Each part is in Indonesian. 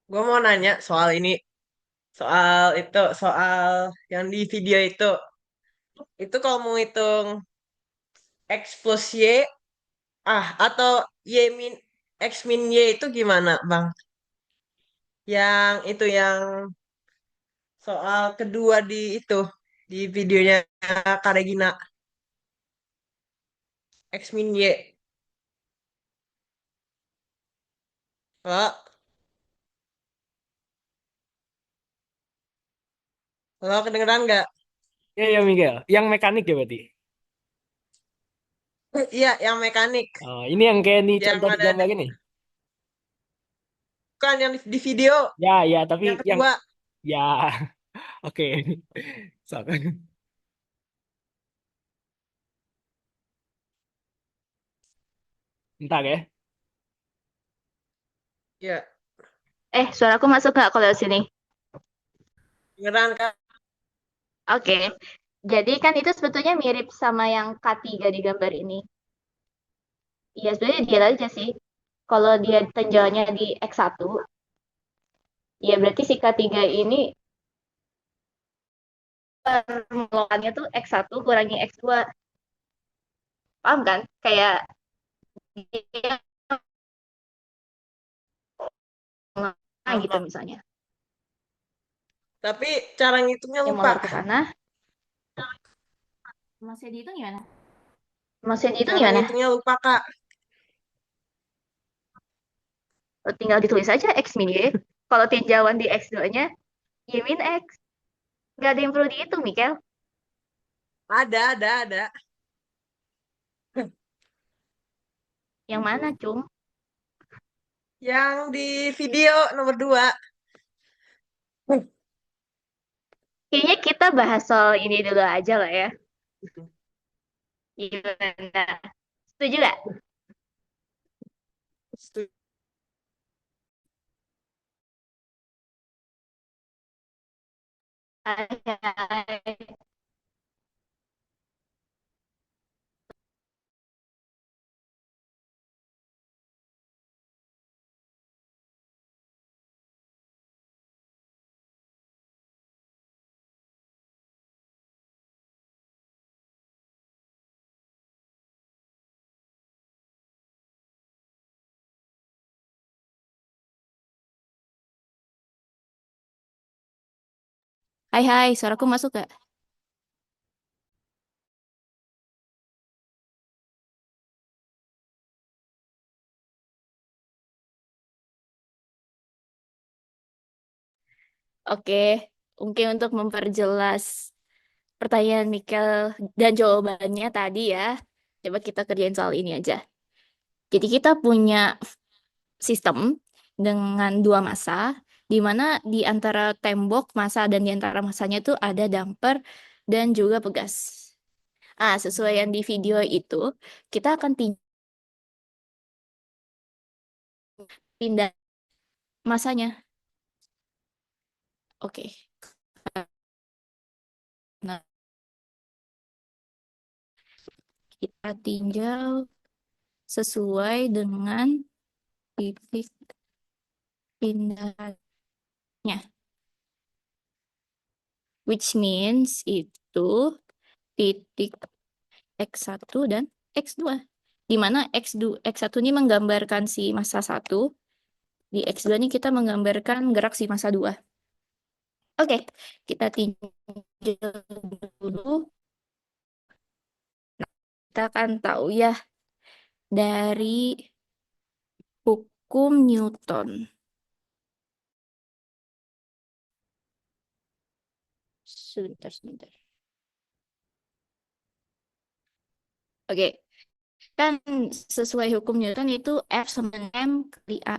Gue mau nanya soal ini, soal yang di video itu. Itu kalau mau hitung X plus Y, atau Y min, X min Y itu gimana, Bang? Yang soal kedua di videonya Kak Regina, X min Y. Halo, halo, kedengeran nggak? Ya, ya Miguel. Yang mekanik ya berarti. Iya, yang mekanik. Oh, ini yang kayak di Yang contoh di ada, gambar ini. bukan yang di video, Ya, ya, tapi yang yang kedua. ya, oke. So, Bentar ya. Ya, Suaraku masuk nggak kalau sini? kedengeran Kak. Oke. Jadi kan itu sebetulnya mirip sama yang K3 di gambar ini. Ya sebenarnya dia aja sih. Kalau dia tinjauannya di X1, ya berarti si K3 ini permukaannya tuh X1 kurangi X2. Paham kan? Kayak dia gitu Paham. misalnya. Tapi cara ngitungnya Yang lupa. molor ke sana. Masnya dihitung gimana? Masnya dihitung Cara gimana? ngitungnya lupa, Kak. Tinggal ditulis aja X min Y. Kalau tinjauan di X2-nya, Y min X. Nggak ada yang perlu dihitung, Mikel. Ada. Yang mana, Cung? Yang di video nomor 2. Kayaknya kita bahas soal ini dulu aja lah ya. Gimana? Setuju gak? Hai, hai. Hai, hai, suaraku masuk gak? Oke, mungkin untuk memperjelas pertanyaan Mikel dan jawabannya tadi ya, coba kita kerjain soal ini aja. Jadi kita punya sistem dengan dua massa, di mana di antara tembok massa dan di antara massanya itu ada damper dan juga pegas. Sesuai yang di video itu, kita akan pindah masanya. Oke. Nah, kita tinjau sesuai dengan titik pindahnya. Which means itu titik X1 dan X2. Di mana X2, X1 ini menggambarkan si massa 1, di X2 ini kita menggambarkan gerak si massa 2. Oke, kita tinjau dulu. Kita akan tahu ya dari hukum Newton. Sebentar. Oke, kan sesuai hukum Newton itu F sama M kali A.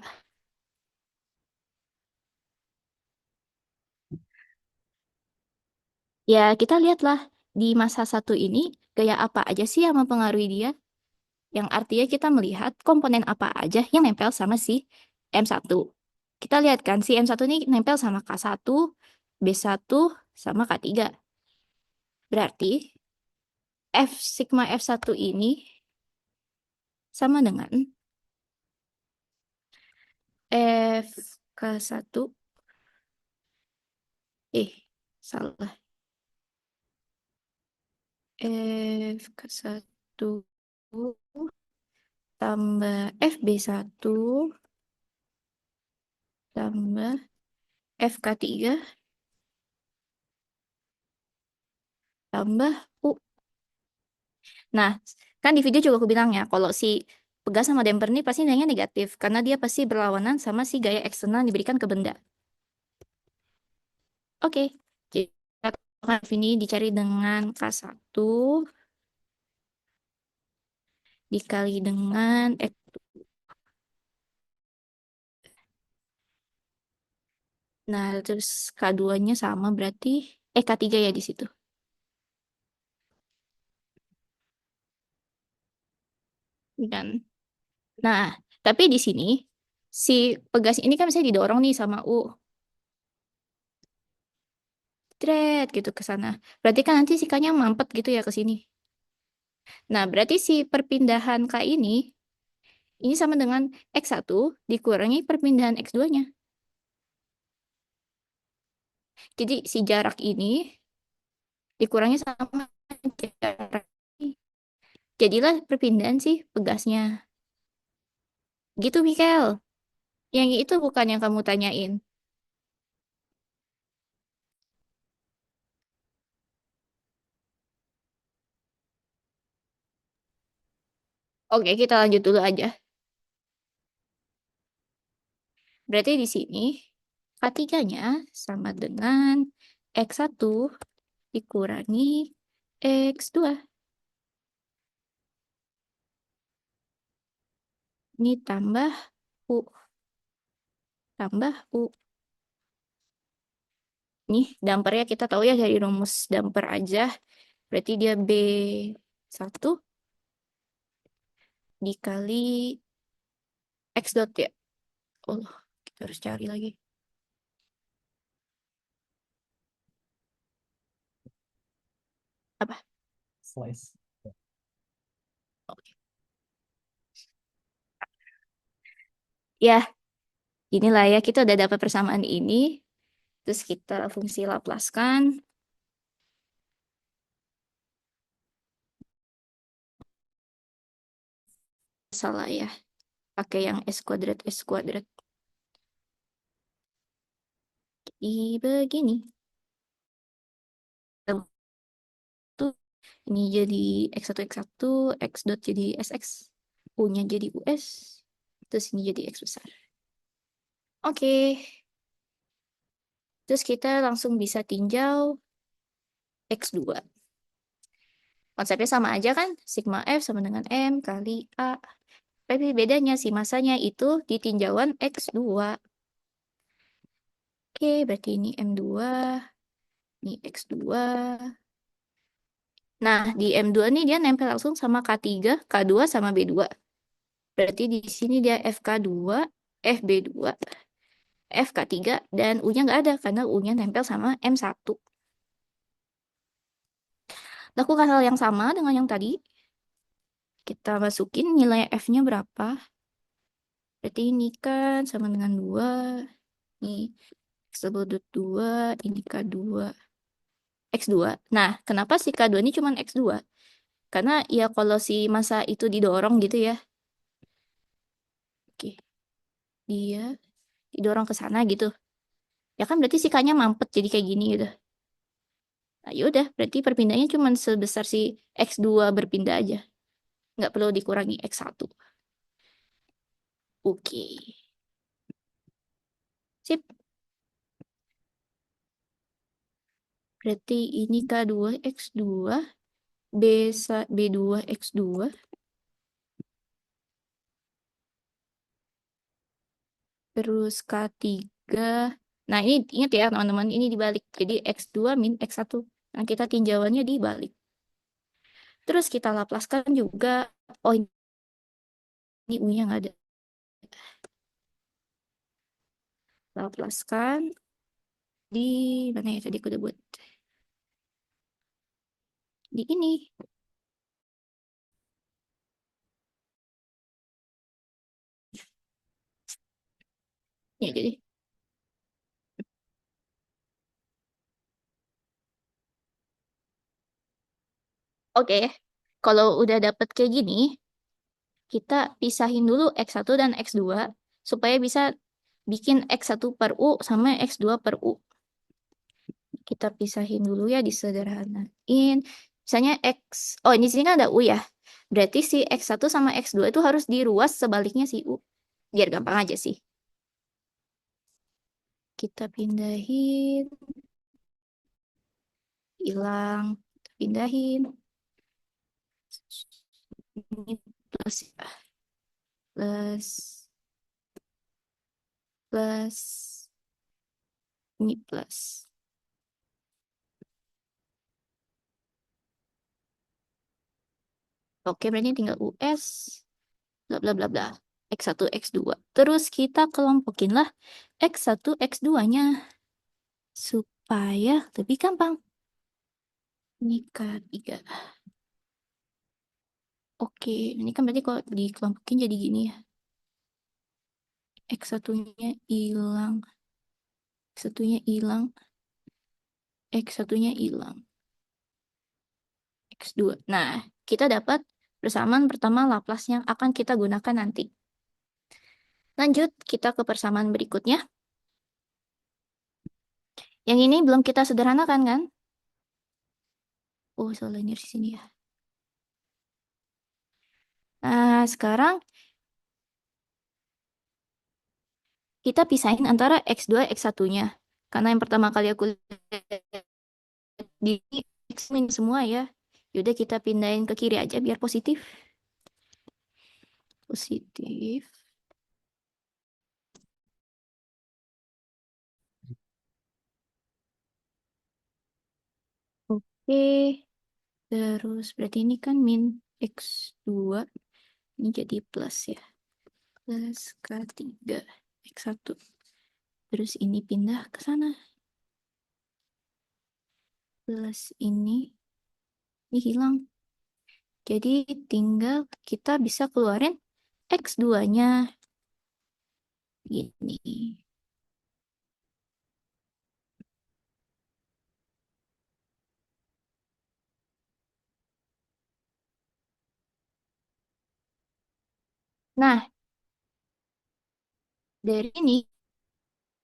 Ya, kita lihatlah di masa satu ini gaya apa aja sih yang mempengaruhi dia. Yang artinya kita melihat komponen apa aja yang nempel sama si M1. Kita lihat kan si M1 ini nempel sama K1, B1, sama K3. Berarti F sigma F1 ini sama dengan F K1. Salah. F K1 tambah FB1 tambah FK3 tambah U. Nah, kan di video juga aku bilang ya, kalau si pegas sama damper ini pasti nilainya negatif, karena dia pasti berlawanan sama si gaya eksternal yang diberikan ke benda. Oke, jadi ini dicari dengan K1 dikali dengan X. Nah, terus K2-nya sama berarti K3 ya di situ. Dan nah, tapi di sini si pegas ini kan bisa didorong nih sama U. Tret gitu ke sana. Berarti kan nanti si K-nya mampet gitu ya ke sini. Nah, berarti si perpindahan K ini sama dengan X1 dikurangi perpindahan X2-nya. Jadi si jarak ini dikurangi sama jarak ini. Jadilah perpindahan si pegasnya. Gitu, Mikel. Yang itu bukan yang kamu tanyain. Oke, kita lanjut dulu aja. Berarti di sini K3-nya sama dengan X1 dikurangi X2. Ini tambah U. Tambah U. Nih, dampernya kita tahu ya dari rumus damper aja. Berarti dia B1 dikali X dot ya. Oh, kita harus cari lagi. Apa? Slice. Oke. Ya, inilah ya. Kita udah dapat persamaan ini. Terus kita fungsi laplaskan. Salah ya. Pakai yang S kuadrat, S kuadrat. Begini. Tuh, ini jadi X1, X1, X dot jadi SX. U-nya jadi US. Terus ini jadi X besar. Oke. Terus kita langsung bisa tinjau X2. Konsepnya sama aja kan? Sigma F sama dengan M kali A. Tapi bedanya si masanya itu di tinjauan X2. Oke, berarti ini M2, ini X2. Nah, di M2 nih dia nempel langsung sama K3, K2 sama B2. Berarti di sini dia FK2, FB2, FK3, dan U-nya nggak ada karena U-nya nempel sama M1. Lakukan hal yang sama dengan yang tadi. Kita masukin nilai F-nya berapa. Berarti ini kan sama dengan 2. Ini X double 2, ini K2. X2. Nah, kenapa si K2 ini cuma X2? Karena ya kalau si massa itu didorong gitu ya. Oke. Dia didorong ke sana gitu. Ya kan berarti si K-nya mampet jadi kayak gini gitu. Nah, yaudah, berarti perpindahannya cuma sebesar si X2 berpindah aja. Nggak perlu dikurangi X1. Oke. Sip. Berarti ini K2 X2, B2 X2. Terus K3. Nah, ini ingat ya teman-teman, ini dibalik. Jadi X2 min X1. Nah, kita tinjauannya dibalik. Terus kita laplaskan juga. Oh, ini U-nya nggak ada. Laplaskan di mana ya tadi aku udah buat. Di ini. Ya, jadi Oke, kalau udah dapet kayak gini, kita pisahin dulu X1 dan X2 supaya bisa bikin X1 per U sama X2 per U. Kita pisahin dulu ya, disederhanain. Misalnya oh ini sini kan ada U ya. Berarti si X1 sama X2 itu harus diruas sebaliknya si U. Biar gampang aja sih. Kita pindahin, hilang, kita pindahin. Ini plus ya. Plus, plus, ini plus. Oke, berarti tinggal US, bla bla bla bla. X1, X2. Terus kita kelompokin lah X1, X2-nya. Supaya lebih gampang. Ini K3. Oke, ini kan berarti kalau dikelompokin jadi gini ya. X1-nya hilang. X1-nya hilang. X1-nya hilang. X2. Nah, kita dapat persamaan pertama Laplace yang akan kita gunakan nanti. Lanjut, kita ke persamaan berikutnya. Yang ini belum kita sederhanakan kan? Oh, salah ini di sini ya. Nah, sekarang kita pisahin antara X2, X1-nya. Karena yang pertama kali aku lihat di X min semua ya. Yaudah kita pindahin ke kiri aja biar positif. Positif. Oke. Terus berarti ini kan min X2. Ini jadi plus ya. Plus K3 X1. Terus ini pindah ke sana. Plus ini hilang. Jadi tinggal kita bisa keluarin X2-nya. Gini. Nah, dari ini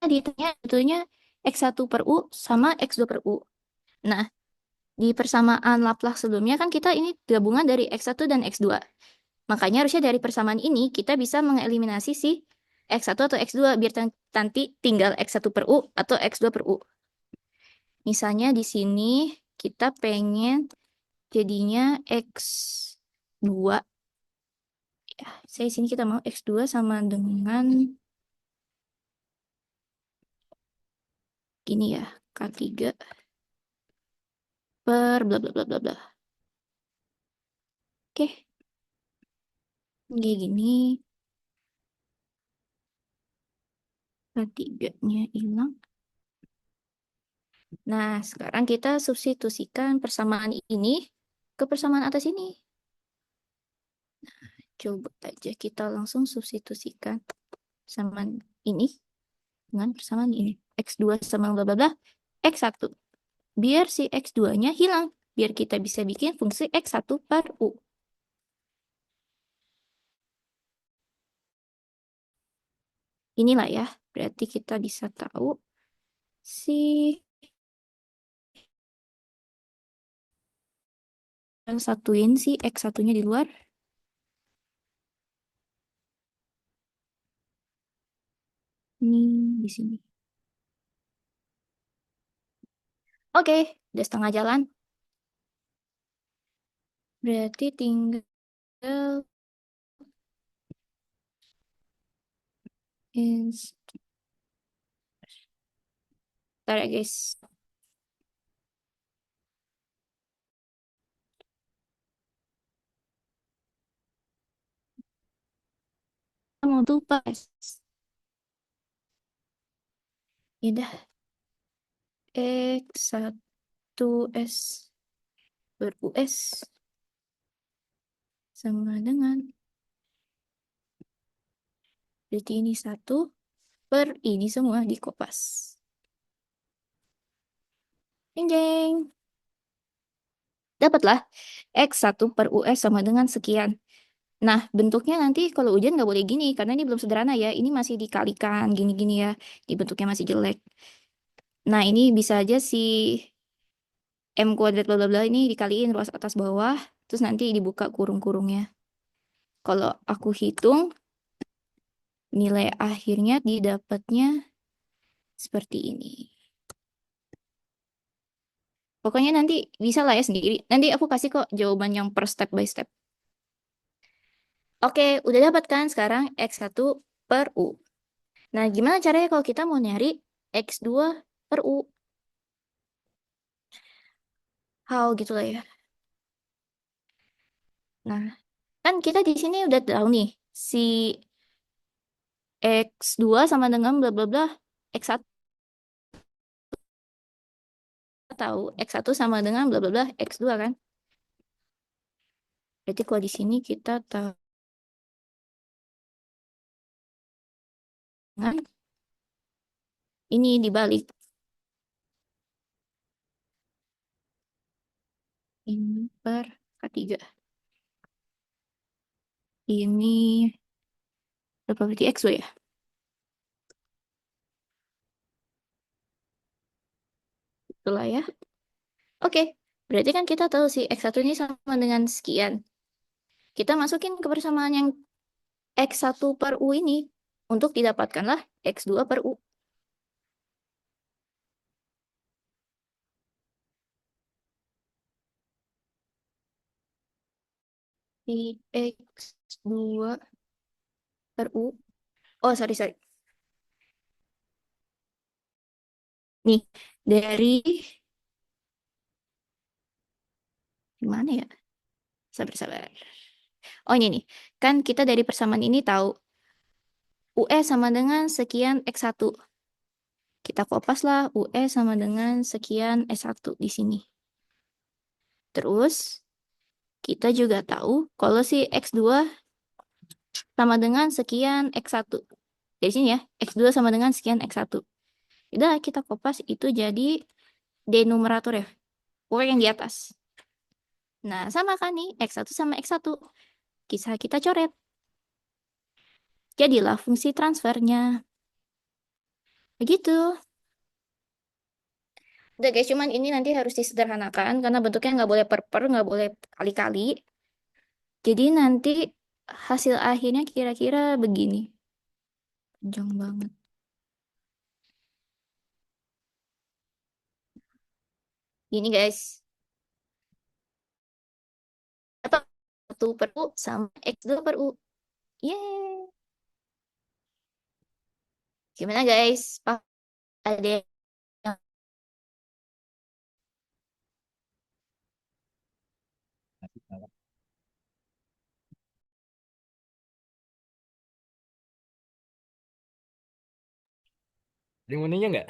ditanya sebetulnya X1 per U sama X2 per U. Nah, di persamaan Laplace sebelumnya kan kita ini gabungan dari X1 dan X2. Makanya harusnya dari persamaan ini kita bisa mengeliminasi si X1 atau X2 biar nanti tinggal X1 per U atau X2 per U. Misalnya di sini kita pengen jadinya X2. Ya, saya sini kita mau X2 sama dengan gini ya, K3 per bla bla bla bla bla. Oke, kayak gini. K3-nya hilang. Nah, sekarang kita substitusikan persamaan ini ke persamaan atas ini. Coba aja kita langsung substitusikan persamaan ini dengan persamaan ini. X2 sama bla bla bla, X1. Biar si X2-nya hilang. Biar kita bisa bikin fungsi X1 per U. Inilah ya, berarti kita bisa tahu si yang satuin si X1-nya di luar. Ini di sini. Oke, udah setengah jalan. Berarti tinggal Bentar ya guys. Mau lupa. Ya udah. X1S per US sama dengan berarti ini 1 per ini semua dikopas. Jeng jeng. Dapatlah X1 per US sama dengan sekian. Nah, bentuknya nanti kalau ujian nggak boleh gini, karena ini belum sederhana ya. Ini masih dikalikan, gini-gini ya. Di bentuknya masih jelek. Nah, ini bisa aja si M kuadrat bla bla bla ini dikaliin ruas atas bawah, terus nanti dibuka kurung-kurungnya. Kalau aku hitung, nilai akhirnya didapatnya seperti ini. Pokoknya nanti bisa lah ya sendiri. Nanti aku kasih kok jawaban yang per step by step. Oke, udah dapat kan sekarang X1 per U. Nah, gimana caranya kalau kita mau nyari X2 per U? How gitu lah ya. Nah, kan kita di sini udah tahu nih, si X2 sama dengan bla bla bla X1 tahu, X1 sama dengan bla bla bla X2 kan? Berarti kalau di sini kita tahu kan? Ini dibalik. Ini per K3. Ini berapa berarti X2 ya? Itulah ya. Oke, berarti kan kita tahu si X1 ini sama dengan sekian. Kita masukin ke persamaan yang X1 per U ini untuk didapatkanlah X2 per U. Di X2 per U. Oh, sorry, sorry. Nih, dari gimana ya? Sabar, sabar. Oh, ini nih. Kan kita dari persamaan ini tahu UE sama dengan sekian X1. Kita kopas lah UE sama dengan sekian S1 di sini. Terus, kita juga tahu kalau si X2 sama dengan sekian X1. Dari sini ya, X2 sama dengan sekian X1. Udah, kita kopas itu jadi denumerator ya. Pokoknya yang di atas. Nah, sama kan nih, X1 sama X1. Kisah kita coret. Jadilah fungsi transfernya. Begitu. Udah guys, cuman ini nanti harus disederhanakan karena bentuknya nggak boleh per, nggak boleh kali-kali. Jadi nanti hasil akhirnya kira-kira begini. Panjang banget. Gini guys. Apa? 1 per U sama X2 per U. Yeay. Gimana guys? Pak, ada yang Ada yang mau nanya nggak?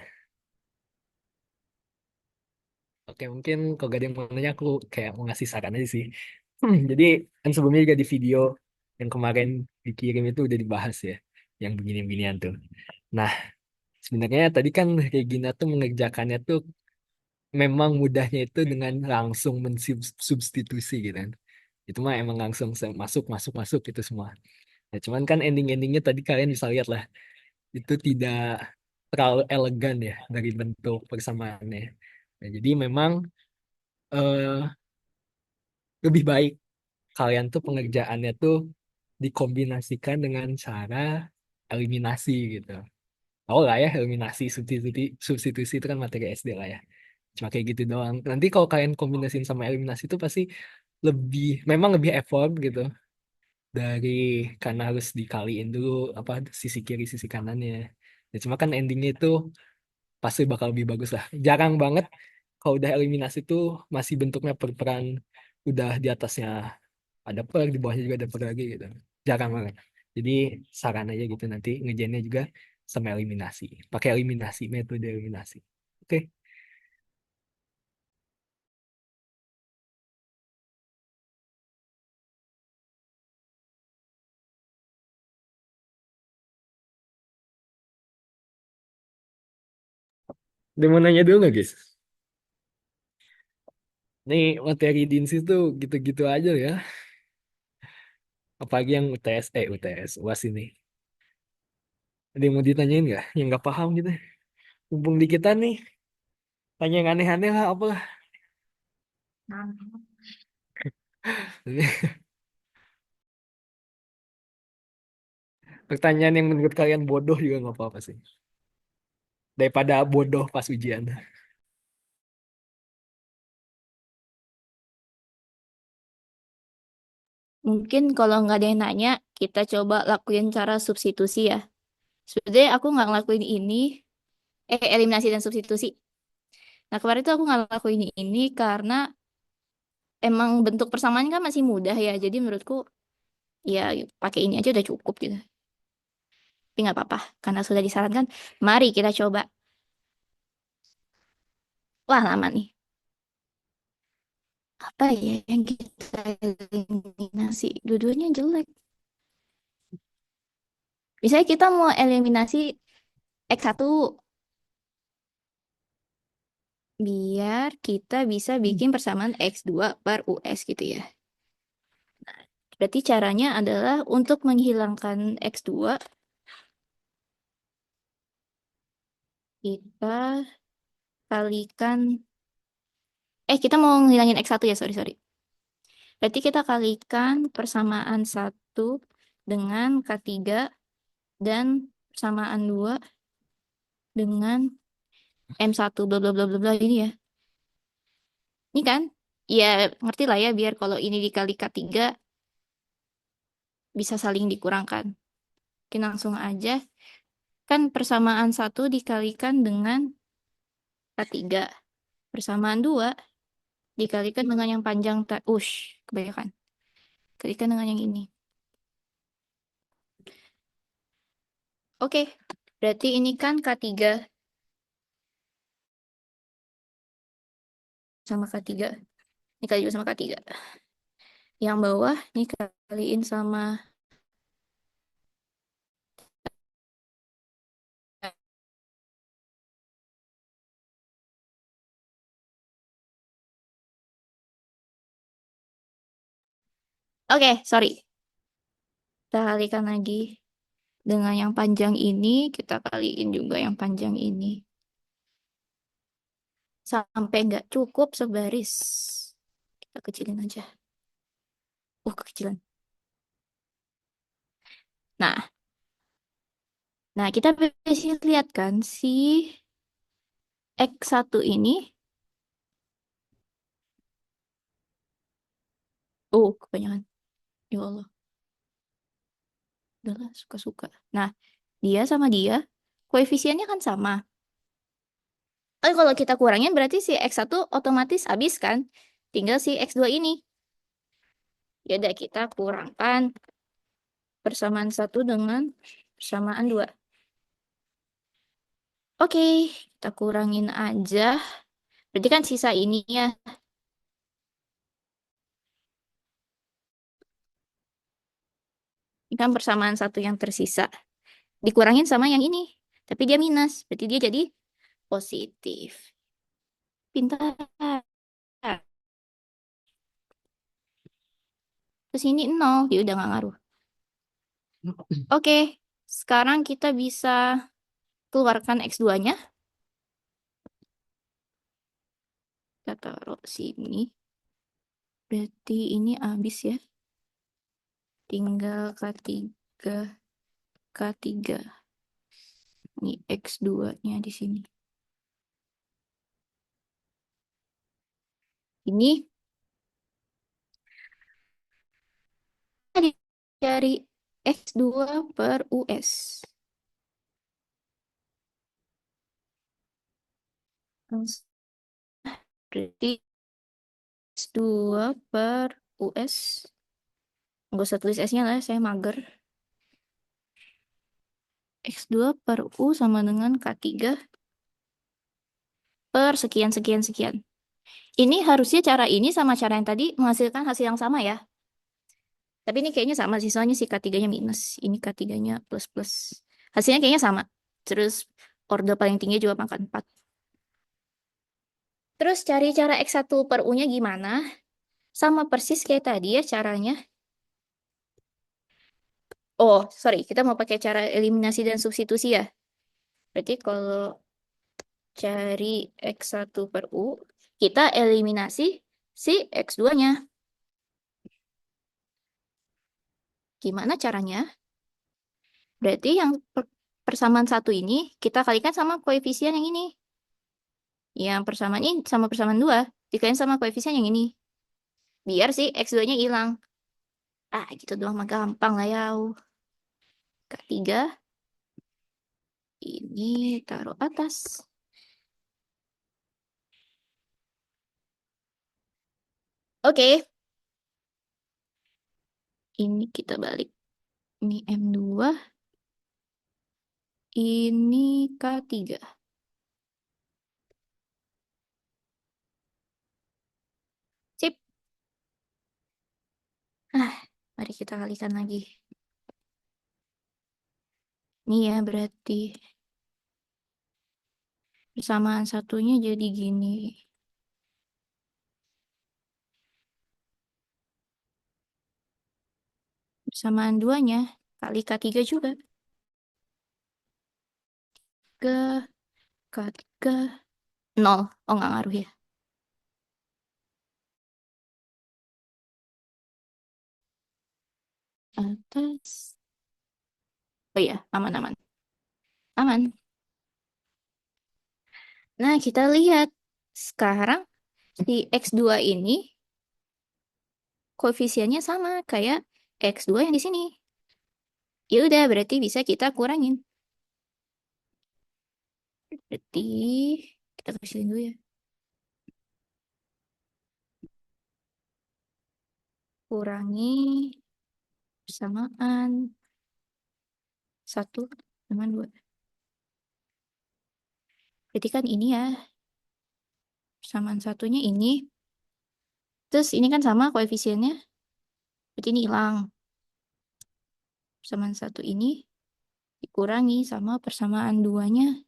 Oke, mungkin kalau gak ada yang mau nanya, aku kayak mau ngasih saran aja sih. Jadi, kan sebelumnya juga di video yang kemarin dikirim itu udah dibahas ya, yang begini-beginian tuh. Nah, sebenarnya tadi kan Regina tuh mengerjakannya tuh memang mudahnya itu dengan langsung mensubstitusi gitu kan. Itu mah emang langsung masuk, masuk, masuk itu semua. Nah, cuman kan ending-endingnya tadi kalian bisa lihat lah, itu tidak terlalu elegan ya dari bentuk persamaannya. Nah, jadi memang eh, lebih baik kalian tuh pengerjaannya tuh dikombinasikan dengan cara eliminasi gitu. Tahu lah ya, eliminasi, substitusi, substitusi itu kan materi SD lah ya. Cuma kayak gitu doang. Nanti kalau kalian kombinasiin sama eliminasi itu pasti lebih, memang lebih effort gitu. Dari, karena harus dikaliin dulu apa sisi kiri, sisi kanannya. Ya, cuma kan endingnya itu pasti bakal lebih bagus lah. Jarang banget kalau udah eliminasi tuh masih bentuknya per-peran, udah di atasnya ada per, di bawahnya juga ada per lagi gitu. Jarang banget. Jadi saran aja gitu nanti ngejainnya juga sama eliminasi. Pakai eliminasi, metode eliminasi. Oke, udah mau nanya dulu nggak guys? Nih materi DINSI tuh gitu-gitu aja ya. Apalagi yang UTS, UAS ini. Ada yang mau ditanyain nggak? Yang nggak paham gitu. Mumpung di kita nih, tanya yang aneh-aneh lah, apalah. Pertanyaan yang menurut kalian bodoh juga nggak apa-apa sih. Daripada bodoh pas ujian. Mungkin kalau nggak ada yang nanya, kita coba lakuin cara substitusi ya. Sebenarnya aku nggak ngelakuin ini, eliminasi dan substitusi. Nah, kemarin tuh aku nggak ngelakuin ini karena emang bentuk persamaannya kan masih mudah ya. Jadi menurutku ya pakai ini aja udah cukup gitu. Tapi nggak apa-apa, karena sudah disarankan. Mari kita coba. Wah, lama nih. Apa ya yang kita eliminasi? Dua-duanya jelek. Misalnya kita mau eliminasi X1 biar kita bisa bikin persamaan X2 per US gitu ya. Berarti caranya adalah untuk menghilangkan X2, kita kalikan, kita mau ngilangin X1 ya, sorry, sorry. Berarti kita kalikan persamaan 1 dengan K3 dan persamaan 2 dengan M1 bla bla bla bla bla ini ya. Ini kan? Ya, ngerti lah ya biar kalau ini dikali K3 bisa saling dikurangkan. Oke, langsung aja. Kan persamaan 1 dikalikan dengan K3. Persamaan 2 dikalikan dengan yang panjang. Kebanyakan. Kalikan dengan yang ini. Oke, berarti ini kan K3 sama K3. Ini kali juga sama K3. Yang bawah, ini kaliin sama... Oke, sorry. Kita kalikan lagi. Dengan yang panjang ini, kita kaliin juga yang panjang ini. Sampai nggak cukup sebaris. Kita kecilin aja. Kekecilan. Nah, kita bisa lihat kan si X1 ini. Kebanyakan. Ya Allah. Udahlah, suka-suka. Nah, dia sama dia, koefisiennya kan sama. Kalau kita kurangin berarti si X1 otomatis habis kan? Tinggal si X2 ini. Ya udah kita kurangkan persamaan 1 dengan persamaan 2. Oke, kita kurangin aja. Berarti kan sisa ini ya. Ini kan persamaan 1 yang tersisa. Dikurangin sama yang ini. Tapi dia minus. Berarti dia jadi positif. Pintar. Terus ini 0. Dia udah nggak ngaruh. Oke, sekarang kita bisa keluarkan X2-nya. Kita taruh sini. Berarti ini habis ya. Tinggal K3. K3. Ini X2-nya di sini. Ini dari X2 per US. Berarti X2 per US. Nggak usah tulis S-nya lah, saya mager. X2 per U sama dengan K3 per sekian, sekian, sekian. Ini harusnya cara ini sama cara yang tadi menghasilkan hasil yang sama ya. Tapi ini kayaknya sama sih, soalnya si K3-nya minus. Ini K3-nya plus plus. Hasilnya kayaknya sama. Terus order paling tinggi juga pangkat 4. Terus cari cara X1 per U-nya gimana? Sama persis kayak tadi ya caranya. Oh, sorry, kita mau pakai cara eliminasi dan substitusi ya. Berarti kalau cari X1 per U, kita eliminasi si X2-nya. Gimana caranya? Berarti yang persamaan satu ini kita kalikan sama koefisien yang ini. Yang persamaan ini sama persamaan 2 dikalikan sama koefisien yang ini. Biar si X2-nya hilang. Ah, gitu doang mah gampang lah ya. K3 ini taruh atas. Oke, ini kita balik. Ini M2, ini K3. Sip. Ah, mari kita kalikan lagi. Ini ya berarti persamaan satunya jadi gini. Persamaan duanya kali K3 juga. Ke K3 0. Oh, nggak ngaruh ya. Atas. Oh iya, aman-aman. Aman. Nah, kita lihat. Sekarang si X2 ini koefisiennya sama kayak X2 yang di sini. Ya udah, berarti bisa kita kurangin. Berarti kita kecilin dulu ya. Kurangi persamaan 1 sama 2. Berarti kan ini ya. Persamaan satunya ini. Terus ini kan sama koefisiennya. Berarti ini hilang. Persamaan 1 ini dikurangi sama persamaan 2-nya.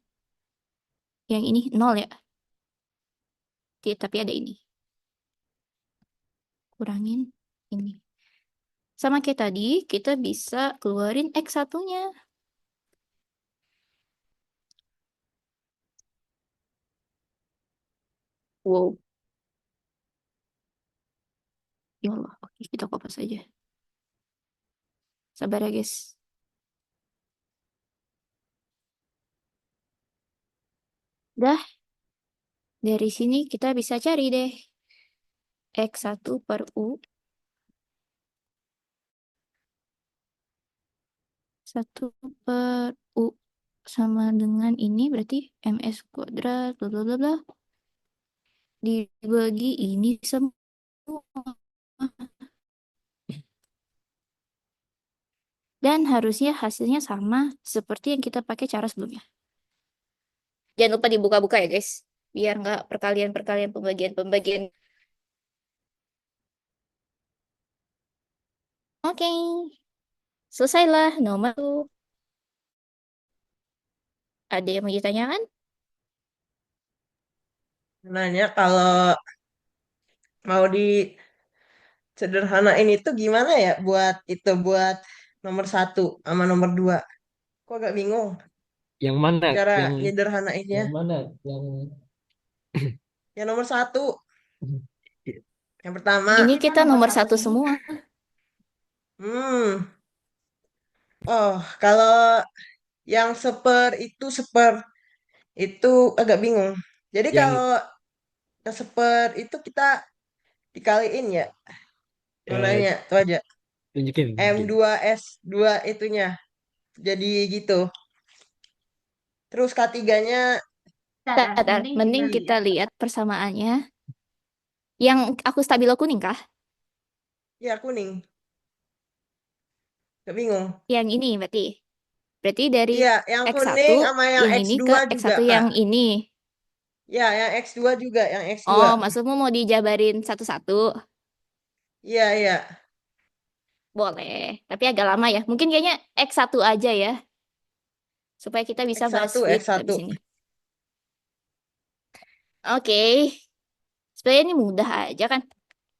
Yang ini 0 ya. Tapi ada ini. Kurangin ini. Sama kayak tadi, kita bisa keluarin X1-nya. Wow. Ya Allah, oke, kita kopas aja. Sabar ya, guys. Dah, dari sini kita bisa cari deh. X1 per U. 1 per U sama dengan ini berarti MS kuadrat, bla bla bla bla. Dibagi ini semua. Dan harusnya hasilnya sama seperti yang kita pakai cara sebelumnya. Jangan lupa dibuka-buka ya, guys. Biar nggak perkalian-perkalian pembagian-pembagian. Oke, selesailah nomor 1. Ada yang mau ditanyakan? Nanya kalau mau disederhanain itu gimana ya buat nomor 1 sama nomor 2. Kok agak bingung Yang mana? cara Yang nyederhanainnya. yang mana? Yang Yang nomor 1, yang pertama. Ini kita nomor 1 semua. Hmm, oh kalau yang seper itu agak bingung. Jadi yang kalau yang seper itu kita dikaliin ya eh, nilainya itu aja. tunjukin, tunjukin. M2S2 itunya. Jadi gitu. Terus K3-nya Bentar, mending kita lihat persamaannya. Yang aku stabilo kuning kah? ya kuning. Gak bingung. Yang ini berarti. Berarti dari Iya, yang X1 kuning sama yang yang ini ke X2 juga, X1 Kak. yang ini. Ya, yang X2 juga, yang Oh, X2. maksudmu mau dijabarin satu-satu? Iya, iya. Boleh. Tapi agak lama ya. Mungkin kayaknya X1 aja ya. Supaya kita bisa bahas X1, fluid X1. habis ini. Oke. Sebenarnya ini mudah aja kan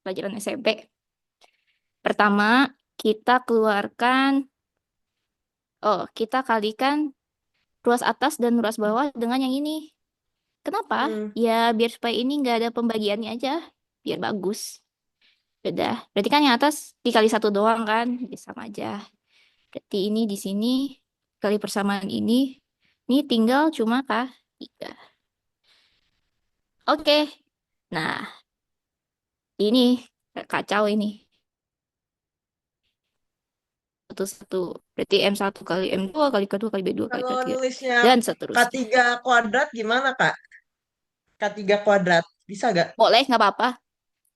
pelajaran SMP. Pertama, kita keluarkan, kita kalikan ruas atas dan ruas bawah dengan yang ini. Kenapa? Hmm. Ya biar supaya ini nggak ada pembagiannya aja, biar bagus. Udah, berarti kan yang atas dikali satu doang kan, jadi sama aja. Berarti ini di sini kali persamaan ini tinggal cuma kah 3. Oke, nah ini kacau ini. Satu-satu. Berarti M1 kali M2 kali K2 kali B2 kali Kalau K3. nulisnya Dan k seterusnya. tiga kuadrat gimana, Kak? K3 kuadrat. Bisa gak? Boleh, nggak apa-apa.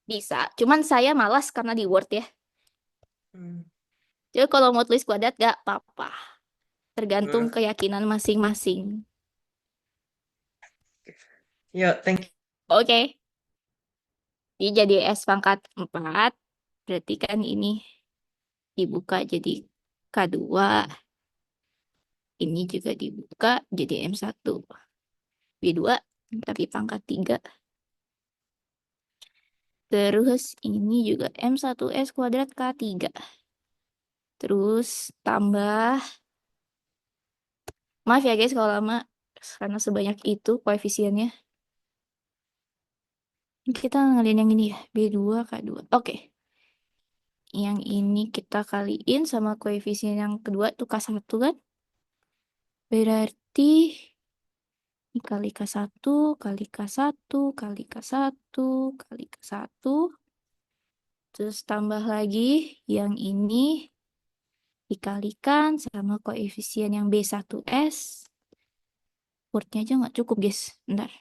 Bisa. Cuman saya malas karena di Word ya. Hmm. Jadi kalau mau tulis kuadrat nggak apa-apa. Tergantung Nah, keyakinan masing-masing. yuk, thank you. Oke. Ini jadi S pangkat 4. Berarti kan ini dibuka jadi K2. Ini juga dibuka jadi M1. B2. Tapi pangkat 3. Terus ini juga M1S kuadrat K3. Terus tambah, maaf ya guys kalau lama, karena sebanyak itu koefisiennya. Kita ngaliin yang ini ya, B2, K2. Oke, yang ini kita kaliin sama koefisien yang kedua tuh K1 kan? Berarti ini kali K1, kali K1, kali K1, kali K1. Terus tambah lagi yang ini dikalikan sama koefisien yang B1S. Wordnya aja nggak cukup guys, bentar.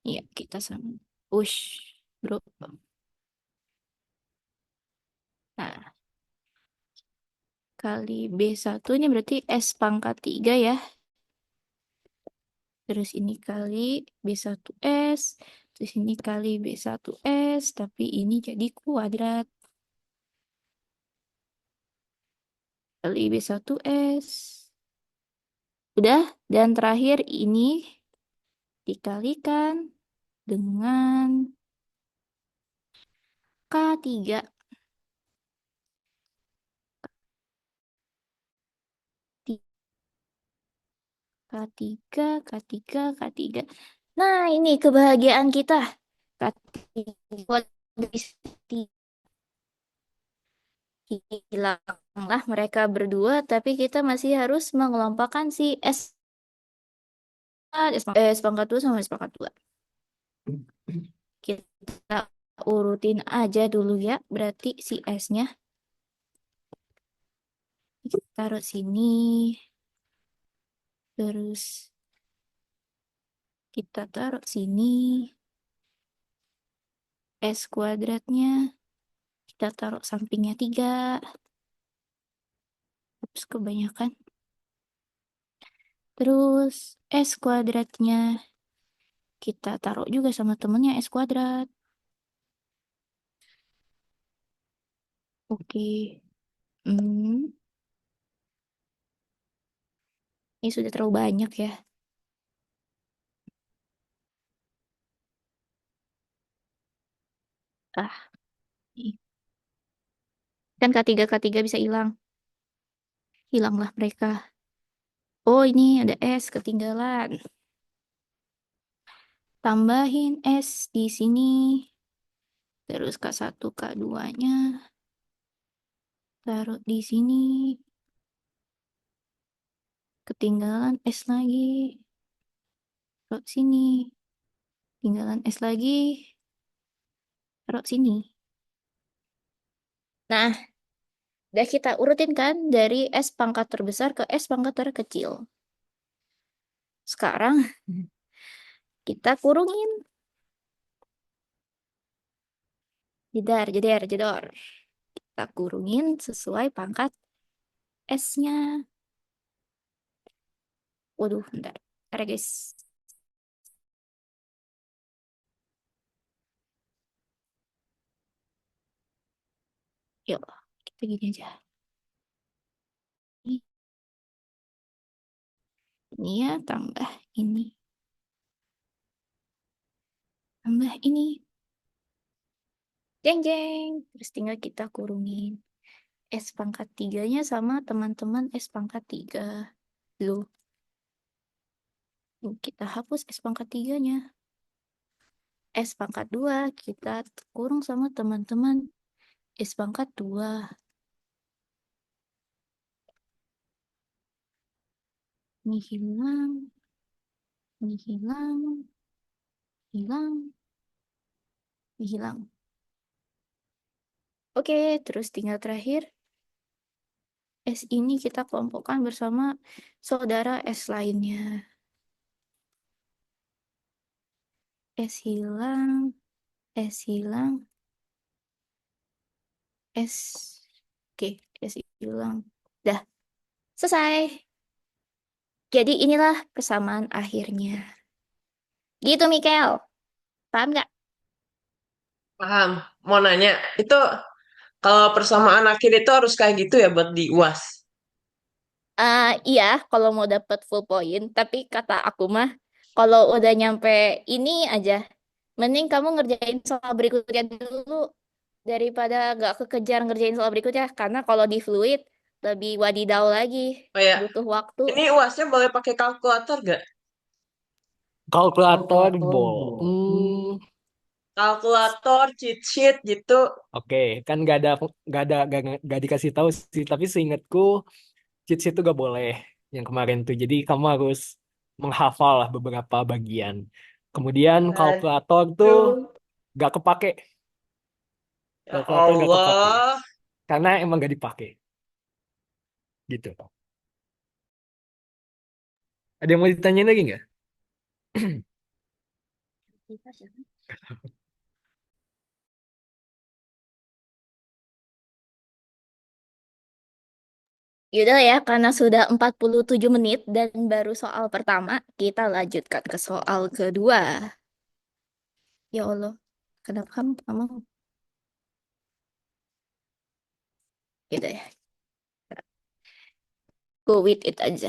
Iya, kita sama. Push, bro. Nah, kali B1 ini berarti S pangkat 3 ya. Terus ini kali B1S. Terus ini kali B1S. Tapi ini jadi kuadrat. Kali B1S. Udah. Dan terakhir ini dikalikan dengan K3. K3, K3, K3. Nah, ini kebahagiaan kita. K3 hilanglah mereka berdua, tapi kita masih harus mengelompokkan si S pangkat 2 sama S pangkat 2. Kita urutin aja dulu ya, berarti si S-nya. Kita taruh sini, terus kita taruh sini. S kuadratnya kita taruh sampingnya 3. Terus kebanyakan. Terus S kuadratnya kita taruh juga sama temennya S kuadrat. Oke. Hmm, ini sudah terlalu banyak ya. Ah, ini. Kan K3 bisa hilang. Hilanglah mereka. Oh, ini ada S ketinggalan. Tambahin S di sini. Terus K1, K2-nya taruh di sini. Ketinggalan S lagi. Taruh sini. Tinggalan S lagi. Taruh sini. Nah, udah kita urutin kan dari S pangkat terbesar ke S pangkat terkecil. Sekarang kita kurungin. Jedar. Kita kurungin sesuai pangkat S-nya. Waduh, bentar. Bentar ya, guys. Yuk, kita gini aja. Ini ya, tambah ini. tambah ini. Jeng jeng. Terus tinggal kita kurungin S pangkat 3-nya sama teman-teman S pangkat 3. Loh, kita hapus S pangkat 3-nya. S pangkat 2 kita kurung sama teman-teman S pangkat 2. Ini hilang, ini hilang, hilang, ini hilang. Oke, terus tinggal terakhir. S ini kita kelompokkan bersama saudara S lainnya. S hilang, S hilang, S. Oke, S hilang. Dah, selesai. Jadi inilah persamaan akhirnya. Gitu, Mikel. Paham nggak? Paham. Mau nanya, itu kalau persamaan akhir itu harus kayak gitu ya buat di UAS? Iya, kalau mau dapat full point. Tapi kata aku mah, kalau udah nyampe ini aja, mending kamu ngerjain soal berikutnya dulu daripada nggak kekejar ngerjain soal berikutnya. Karena kalau di fluid lebih wadidaw lagi, Oh ya, butuh waktu. ini UASnya boleh pakai kalkulator gak? Kalkulator Kalkulator, cheat sheet gitu. oke, kan nggak dikasih tahu sih. Tapi seingatku cheat sheet itu gak boleh yang kemarin tuh. Jadi kamu harus menghafal lah beberapa bagian. Kemudian kalkulator tuh Aduh, gak kepake. ya Kalkulator gak kepake Allah. karena emang gak dipakai gitu. Ada yang mau ditanyain lagi nggak? Yaudah ya, karena sudah 47 menit dan baru soal pertama, kita lanjutkan ke soal kedua. Ya Allah, kenapa kamu? Gitu ya, go with it aja.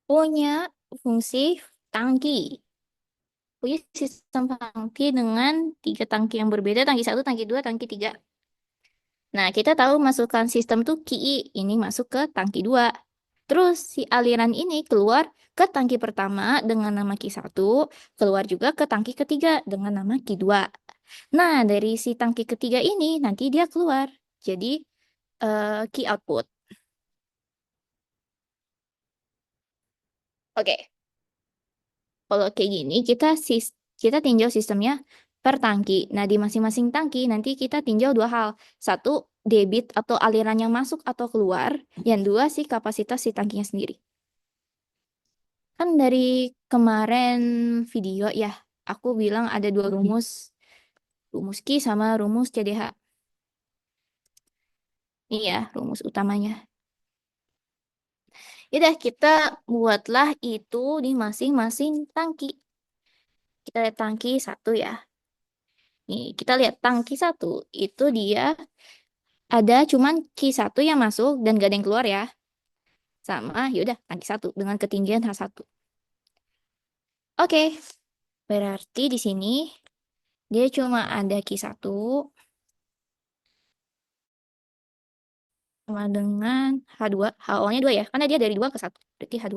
Punya fungsi tangki. Punya sistem tangki dengan 3 tangki yang berbeda, tangki 1, tangki 2, tangki 3. Nah, kita tahu masukkan sistem tuh QI, ini masuk ke tangki 2. Terus si aliran ini keluar ke tangki pertama dengan nama Q1, keluar juga ke tangki ketiga dengan nama Q2. Nah, dari si tangki ketiga ini nanti dia keluar. Jadi key output. Oke, kalau kayak gini kita tinjau sistemnya per tangki. Nah, di masing-masing tangki nanti kita tinjau dua hal. Satu, debit atau aliran yang masuk atau keluar. Yang dua sih kapasitas si tangkinya sendiri. Kan dari kemarin video ya, aku bilang ada dua rumus. Rumus Q sama rumus CDH. Ini ya, rumus utamanya. Yaudah, kita buatlah itu di masing-masing tangki. Kita lihat tangki 1 ya. Nih, kita lihat tangki 1 itu dia ada cuman Q1 yang masuk dan gak ada yang keluar ya. Sama, yaudah tangki 1 dengan ketinggian H1. Oke, berarti di sini dia cuma ada Q1 sama dengan H2. HO-nya 2 ya, karena dia dari 2 ke 1. Berarti H2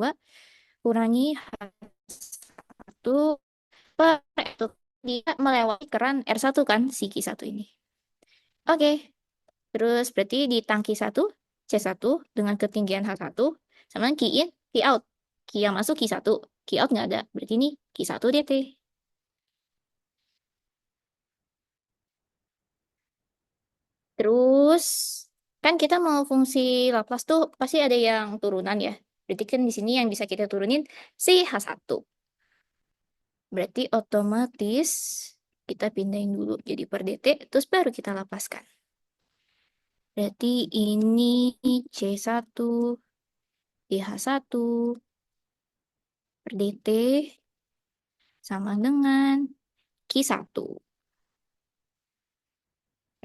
kurangi H1 per itu. Dia melewati keran R1 kan, si Q1 ini. Oke, terus berarti di tangki 1, C1 dengan ketinggian H1 sama key in, key out. Key yang masuk Q1, key out nggak ada. Berarti ini Q1 DT. Terus, kan kita mau fungsi Laplace tuh pasti ada yang turunan ya. Berarti kan di sini yang bisa kita turunin si H1. Berarti otomatis kita pindahin dulu jadi per DT, terus baru kita lapaskan. Berarti ini C1 DH1 per DT sama dengan Q1.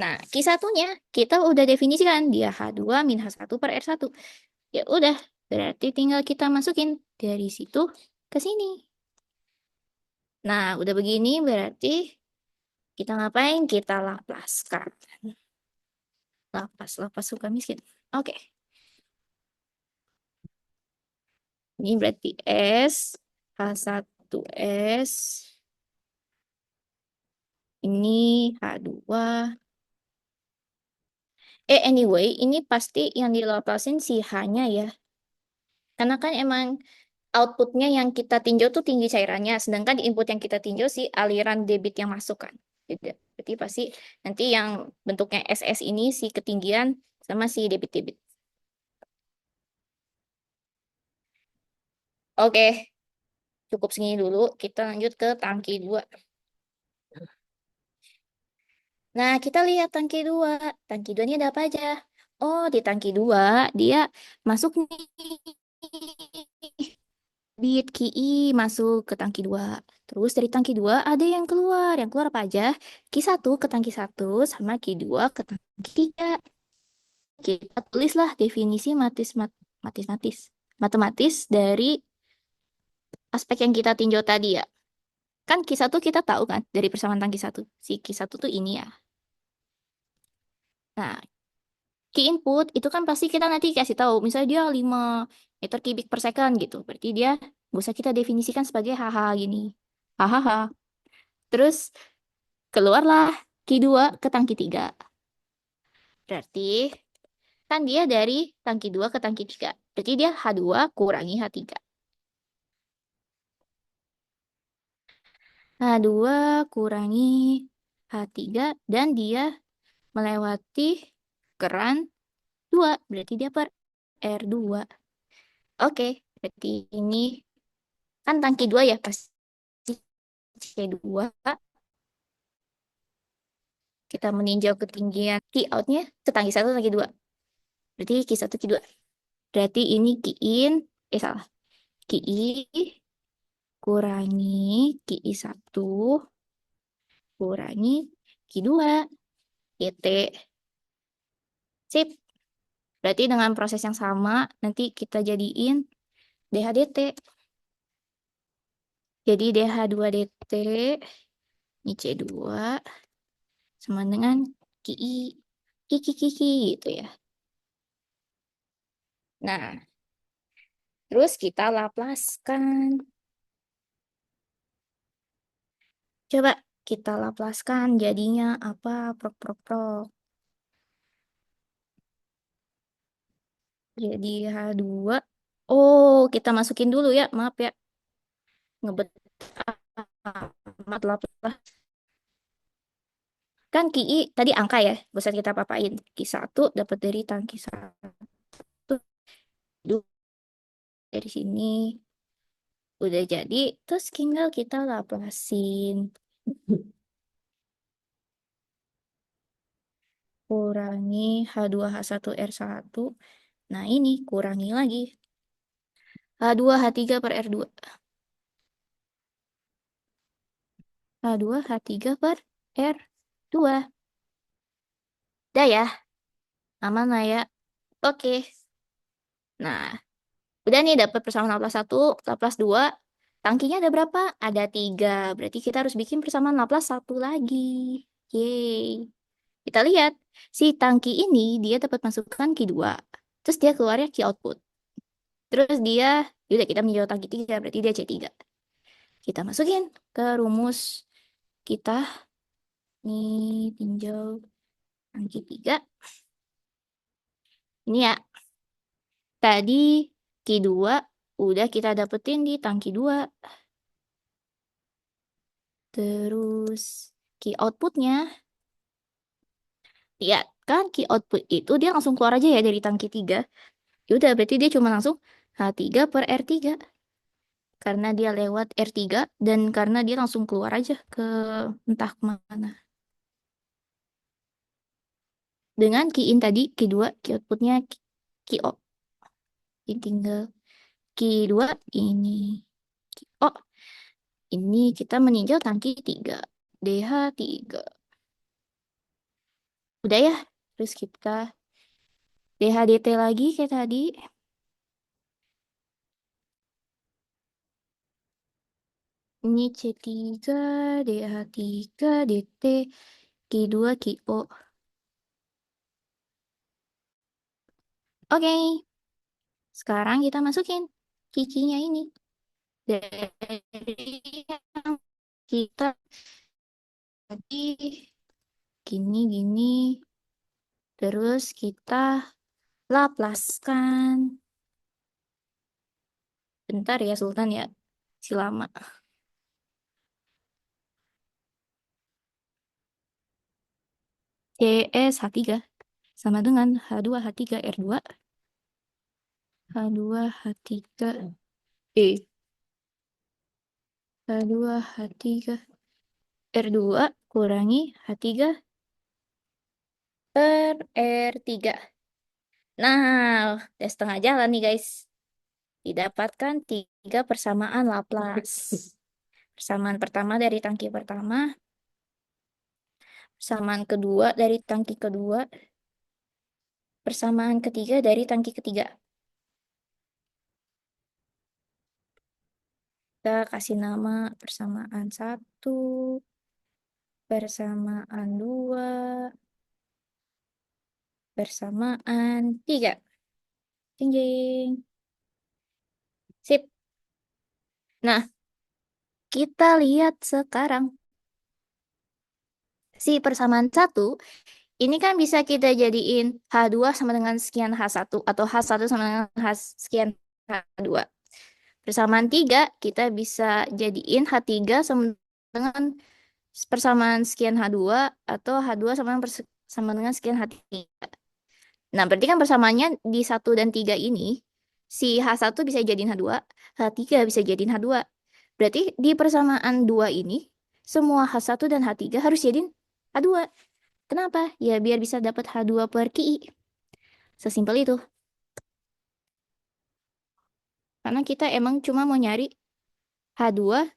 Nah, Q1-nya kita udah definisikan dia H2 min H1 per R1. Ya udah, berarti tinggal kita masukin dari situ ke sini. Nah, udah begini berarti kita ngapain? Kita laplaskan. Lapas suka miskin. Oke, ini berarti S, H1S, ini H2. Anyway, ini pasti yang dilapasin si H-nya ya. Karena kan emang outputnya yang kita tinjau tuh tinggi cairannya, sedangkan di input yang kita tinjau si aliran debit yang masuk kan. Berarti pasti nanti yang bentuknya SS ini si ketinggian sama si debit-debit. Oke, cukup segini dulu. Kita lanjut ke tangki 2. Nah, kita lihat tangki 2. Tangki 2 ini ada apa aja? Oh, di tangki 2 dia masuk nih bit QI masuk ke tangki 2. Terus dari tangki 2 ada yang keluar. Yang keluar apa aja? Q1 ke tangki 1 sama Q2 ke tangki 3. Kita tulislah definisi matematis dari aspek yang kita tinjau tadi ya. Kan Q1 kita tahu kan dari persamaan tangki 1. Si Q1 tuh ini ya. Nah, key input itu kan pasti kita nanti kasih tahu. Misalnya dia 5 meter kubik per second gitu. Berarti dia gak usah kita definisikan sebagai haha gini. Hahaha. Terus keluarlah Q2 ke tangki 3. Berarti kan dia dari tangki 2 ke tangki 3. Berarti dia H2 kurangi H3. H2 kurangi H3 dan dia melewati keran 2. Berarti dia per R2. Oke, berarti ini kan tangki 2 ya pasti C2. Kita meninjau ketinggian key outnya ke tangki 1 tangki 2. Berarti key 1 key 2. Berarti ini key in, salah. Key I kurangi key 1 kurangi key 2 YT. Sip. Berarti dengan proses yang sama nanti kita jadiin DHDT. Jadi DH2DT ini C2 sama dengan KI kiki gitu ya. Nah, terus kita laplaskan. Coba kita laplaskan jadinya apa? Prok prok prok. Jadi H2. Oh, kita masukin dulu ya. Maaf ya. Ngebet amat laplas. Kan KI tadi angka ya. Bisa kita papain. Q1 dapat dari tangki 1. Dari sini udah jadi. Terus tinggal kita laplasin. Kurangi H2H1R1. Nah ini kurangi lagi. H2H3 per R2. H2H3 per R2. Udah ya. Aman lah ya. Oke. Nah, udah nih dapat persamaan Laplace 1, Laplace 2. Tangkinya ada berapa? Ada 3. Berarti kita harus bikin persamaan Laplace 1 lagi. Yeay. Kita lihat. Si tangki ini dia dapat masukkan Q2. Terus dia keluarnya Q output. Terus dia, yaudah kita meninjau tangki 3. Berarti dia C3. Kita masukin ke rumus kita. Nih, tinjau tangki 3. Ini ya. Tadi Q2 udah kita dapetin di tangki 2. Terus key outputnya, lihat kan key output itu dia langsung keluar aja ya dari tangki 3. Yaudah berarti dia cuma langsung H3 per R3. Karena dia lewat R3 dan karena dia langsung keluar aja ke entah kemana. Dengan key in tadi, key 2, key outputnya key out. Ini tinggal key 2 ini. Key out. Ini kita meninjau tangki 3. DH3. Udah ya. Terus kita DHDT lagi kayak tadi. Ini C3, DH3, DT, Q2, QO. Oke, sekarang kita masukin kikinya ini. Dari yang kita tadi gini-gini. Terus kita laplaskan. Bentar ya Sultan ya. Si lama. CS H3 sama dengan H2H3R2. H2H3 H2H3 R2 kurangi H3 per R3. Nah, udah setengah jalan nih guys. Didapatkan 3 persamaan Laplace. Persamaan pertama dari tangki pertama. Persamaan kedua dari tangki kedua. Persamaan ketiga dari tangki ketiga. Kita kasih nama persamaan 1, persamaan 2, persamaan 3. Jeng jeng. Sip. Nah, kita lihat sekarang. Si persamaan 1, ini kan bisa kita jadiin H2 sama dengan sekian H1 atau H1 sama dengan sekian H2. Persamaan 3, kita bisa jadiin H3 sama dengan persamaan sekian H2 atau H2 sama dengan sekian H3. Nah, berarti kan persamaannya di 1 dan 3 ini, si H1 bisa jadiin H2, H3 bisa jadiin H2. Berarti di persamaan 2 ini, semua H1 dan H3 harus jadiin H2. Kenapa? Ya biar bisa dapat H2 per QI. Sesimpel itu. Karena kita emang cuma mau nyari H2,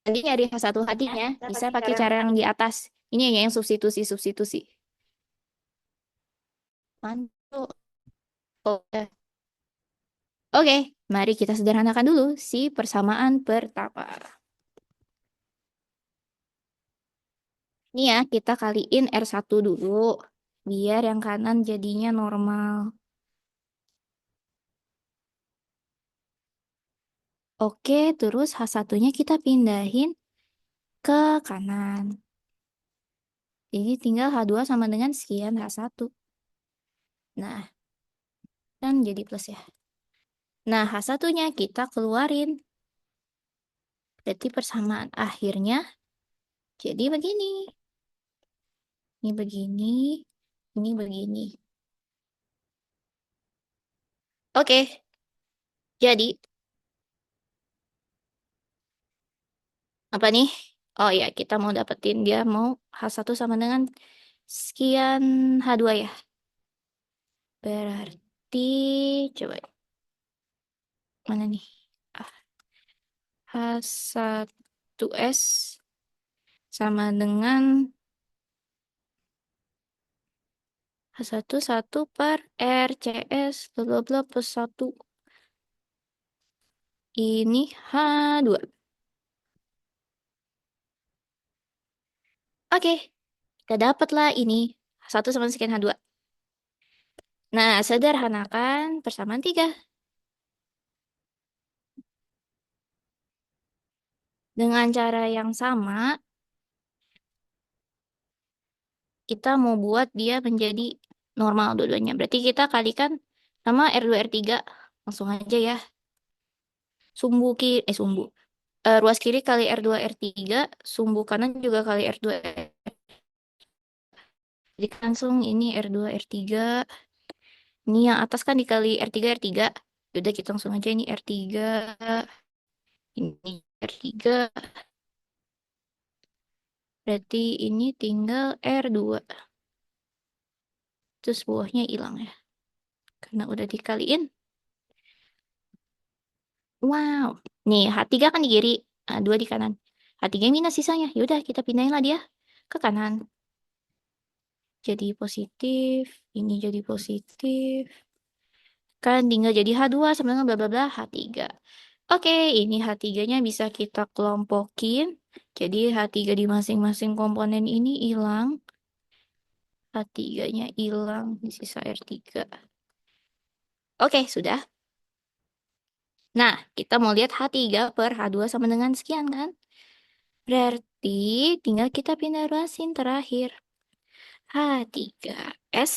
jadi nyari H1 H3-nya bisa pakai cara yang di atas. Ini yang substitusi. Mantul. Oke. Oke, mari kita sederhanakan dulu si persamaan pertama. Ini ya, kita kaliin R1 dulu. Biar yang kanan jadinya normal. Oke, terus H1-nya kita pindahin ke kanan. Jadi tinggal H2 sama dengan sekian H1. Nah, kan jadi plus ya. Nah, H1-nya kita keluarin. Berarti persamaan akhirnya jadi begini. Ini begini, ini begini. Oke, jadi apa nih? Oh ya, kita mau dapetin dia mau H1 sama dengan sekian H2 ya. Berarti coba mana nih? H1S sama dengan H1 1 per RCS bla bla bla plus 1. Ini H2. Oke, kita dapatlah ini H1 sama sekian H2. Nah, sederhanakan persamaan 3. Dengan cara yang sama, kita mau buat dia menjadi normal dua-duanya. Berarti kita kalikan sama R2, R3. Langsung aja ya. Ruas kiri kali R2, R3. Sumbu kanan juga kali R2, R3. Jadi langsung ini R2, R3. Ini yang atas kan dikali R3, R3. Udah kita langsung aja ini R3. Ini R3. Berarti ini tinggal R2. Terus buahnya hilang ya. Karena udah dikaliin. Wow. Nih, H3 kan di kiri. H2 di kanan. H3 minus sisanya. Yaudah, kita pindahin lah dia ke kanan. Jadi positif. Ini jadi positif. Kan tinggal jadi H2 sama dengan bla bla bla H3. Oke, ini H3-nya bisa kita kelompokin. Jadi H3 di masing-masing komponen ini hilang. H3-nya hilang, sisa R3. Oke, sudah. Nah, kita mau lihat H3 per H2 sama dengan sekian kan? Berarti tinggal kita pindah ruasin terakhir. H3S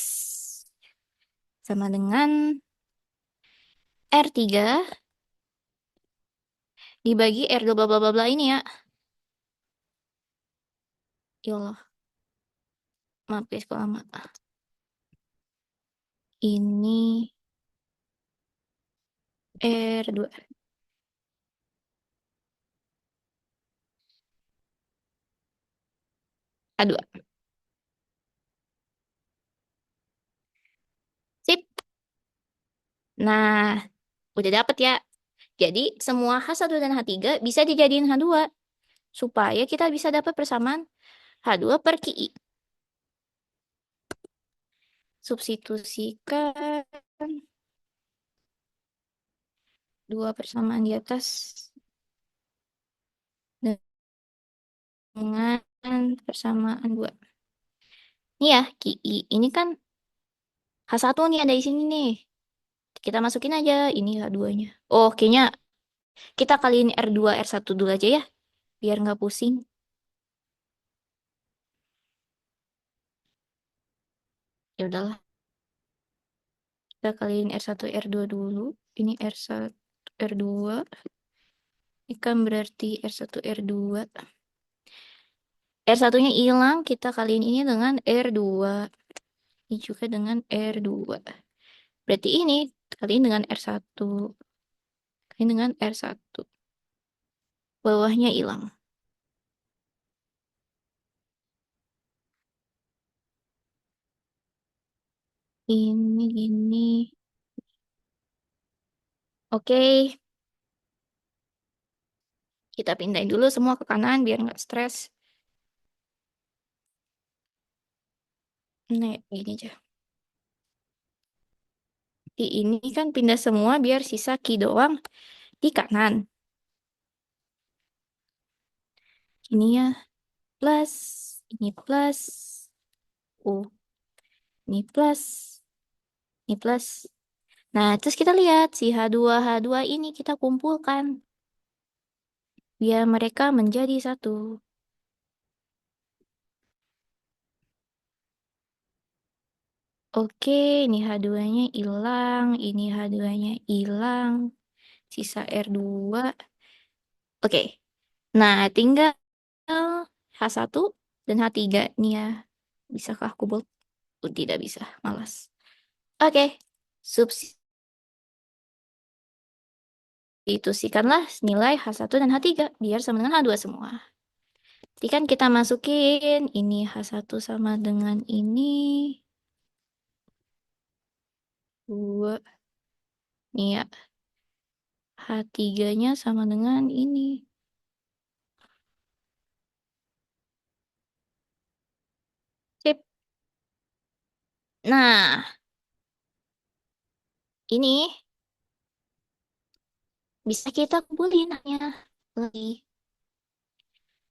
sama dengan R3 dibagi R2 bla bla bla bla ini ya. Ya Allah, maaf guys kalau lama. Ini R2. A2. Sip. Nah, udah dapet ya. Jadi semua H1 dan H3 bisa dijadiin H2 supaya kita bisa dapat persamaan H2 per QI. Substitusikan dua persamaan di atas dengan persamaan 2. Ini ya, QI. Ini kan H1 nih ada di sini nih. Kita masukin aja ini H2-nya. Oh, kayaknya kita kaliin R2, R1 dulu aja ya. Biar nggak pusing. Ya udahlah. Kita kaliin R1, R2 dulu. Ini R1, R2. Ini kan berarti R1, R2. R1-nya hilang, kita kaliin ini dengan R2. Ini juga dengan R2. Berarti ini kaliin dengan R1. Kaliin dengan R1. Bawahnya hilang. Ini gini. Oke. Kita pindahin dulu semua ke kanan biar nggak stres. Nah, gini aja. Di ini kan pindah semua biar sisa Ki doang di kanan. Ini ya plus, ini plus, ini plus, ini plus. Nah, terus kita lihat si H2 ini kita kumpulkan biar mereka menjadi satu. Oke, ini H2-nya hilang, ini H2-nya hilang, sisa R2. Oke, nah tinggal H1 dan H3 nih ya. Bisakah aku buat? Tidak bisa, malas. Oke, substitusikanlah nilai H1 dan H3 biar sama dengan H2 semua. Jadi kan kita masukin ini H1 sama dengan ini. 2. Nih ya. H3-nya sama dengan ini. Sip. Nah, ini bisa kita kumpulin hanya lagi.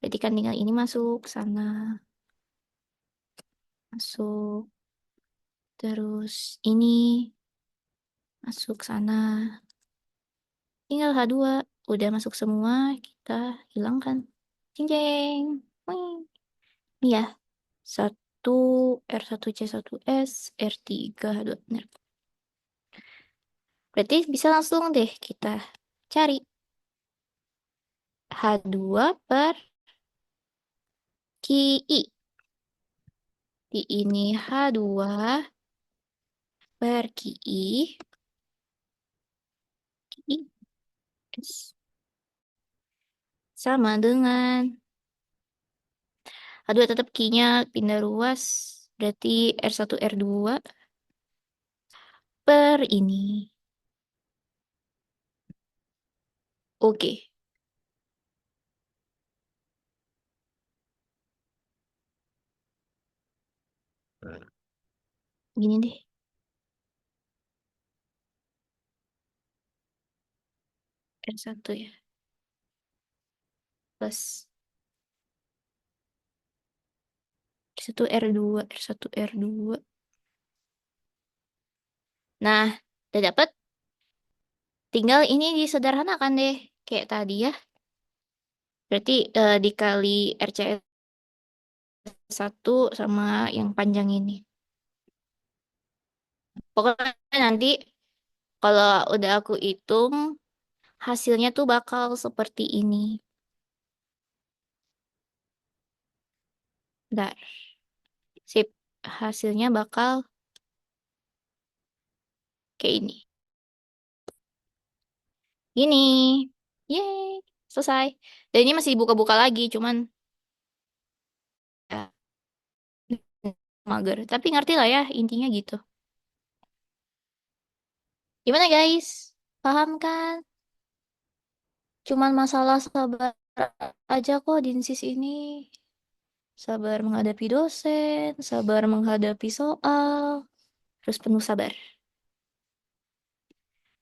Berarti kan tinggal ini masuk sana. Masuk. Terus ini masuk sana. Tinggal H2. Udah masuk semua. Kita hilangkan. Jeng jeng. Wing. Ini ya. 1 R1C1S R3 H2. Benar. Berarti bisa langsung deh kita cari H2 per QI. Di ini H2 per QI. QI sama dengan H2 tetap Q-nya pindah ruas. Berarti R1 R2 per ini. Oke. Gini deh. R1 ya. Plus R1 R2, R1 R2. Nah, udah dapet. Tinggal ini disederhanakan deh. Kayak tadi ya. Berarti dikali RCS 1 sama yang panjang ini. Pokoknya nanti kalau udah aku hitung, hasilnya tuh bakal seperti ini. Bentar. Sip. Hasilnya bakal kayak ini. Gini. Yeay. Selesai. Dan ini masih dibuka-buka lagi, cuman ya, mager. Tapi ngerti lah ya, intinya gitu. Gimana guys? Paham kan? Cuman masalah sabar aja kok Dinsis ini. Sabar menghadapi dosen, sabar menghadapi soal, terus penuh sabar.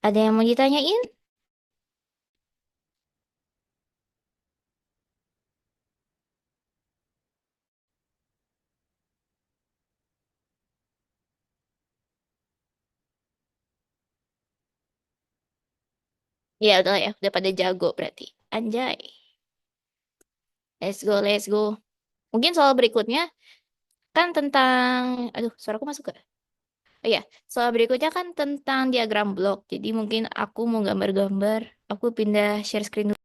Ada yang mau ditanyain? Ya udah ya, udah pada jago berarti. Anjay. Let's go, let's go. Mungkin soal berikutnya kan tentang, aduh, suaraku masuk gak? Oh iya, soal berikutnya kan tentang diagram blok. Jadi mungkin aku mau gambar-gambar. Aku pindah share screen dulu.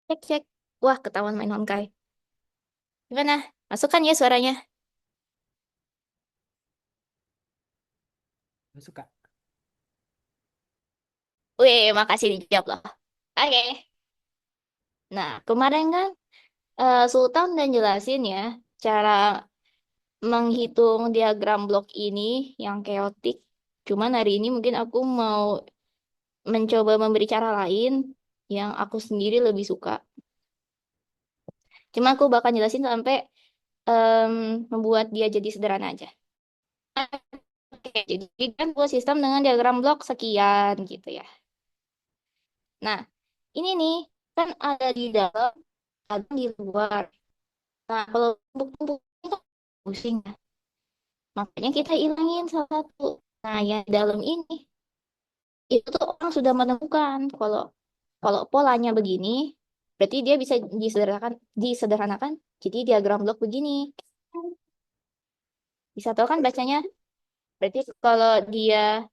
Cek, cek. Wah, ketahuan main Honkai. Gimana? Masukkan ya suaranya. Gak suka. Wih, makasih dijawab loh. Oke. Nah, kemarin kan Sultan udah jelasin ya cara menghitung diagram blok ini yang chaotic. Cuman hari ini mungkin aku mau mencoba memberi cara lain yang aku sendiri lebih suka. Cuma aku bakal jelasin sampai em, membuat dia jadi sederhana aja. Oke, jadi kan buat sistem dengan diagram blok sekian gitu ya. Nah, ini nih kan ada di dalam, ada di luar. Nah, kalau tumpuk-tumpuk itu pusing ya. Makanya kita ilangin salah satu. Nah, yang di dalam ini itu tuh orang sudah menemukan kalau kalau polanya begini, berarti dia bisa disederhanakan jadi diagram blok begini. Bisa tahu kan bacanya? Berarti kalau dia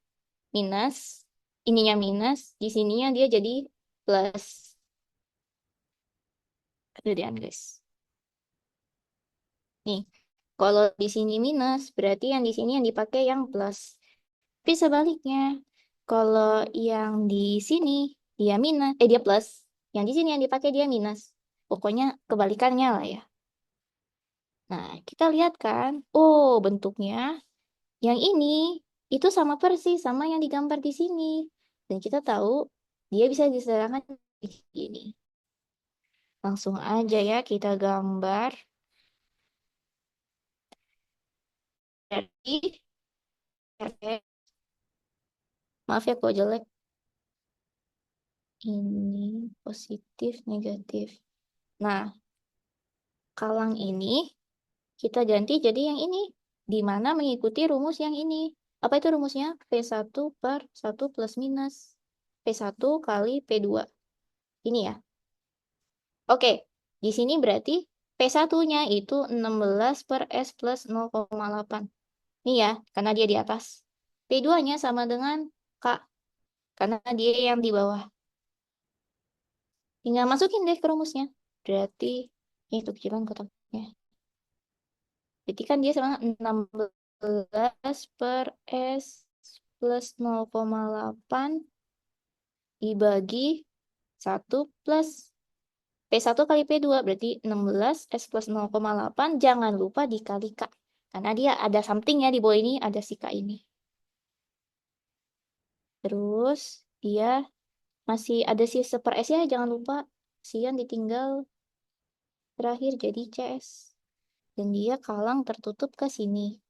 minus, ininya minus, di sininya dia jadi plus. Kemudian guys. Nih, kalau di sini minus, berarti yang di sini yang dipakai yang plus. Tapi sebaliknya, kalau yang di sini dia minus, dia plus. Yang di sini yang dipakai dia minus. Pokoknya kebalikannya lah ya. Nah, kita lihat kan, oh bentuknya yang ini itu sama persis sama yang digambar di sini. Dan kita tahu dia bisa disederhanakan di sini. Langsung aja ya kita gambar. Jadi, maaf ya kok jelek. Ini positif, negatif. Nah, kalang ini kita ganti jadi yang ini. Di mana mengikuti rumus yang ini. Apa itu rumusnya? P1/1 plus minus. P1 kali P2. Ini ya. Oke, di sini berarti P1-nya itu 16 per S plus 0,8. Ini ya, karena dia di atas. P2-nya sama dengan K, karena dia yang di bawah. Tinggal masukin deh ke rumusnya. Berarti itu kecilan kotaknya. Jadi kan dia sama 16 per S plus 0,8 dibagi 1 plus P1 kali P2 berarti 16 S plus 0,8. Jangan lupa dikali K. Karena dia ada something ya di bawah ini, ada si K ini. Terus dia masih ada si per S ya, jangan lupa. Sian ditinggal terakhir jadi CS. Dan dia kalang tertutup ke sini.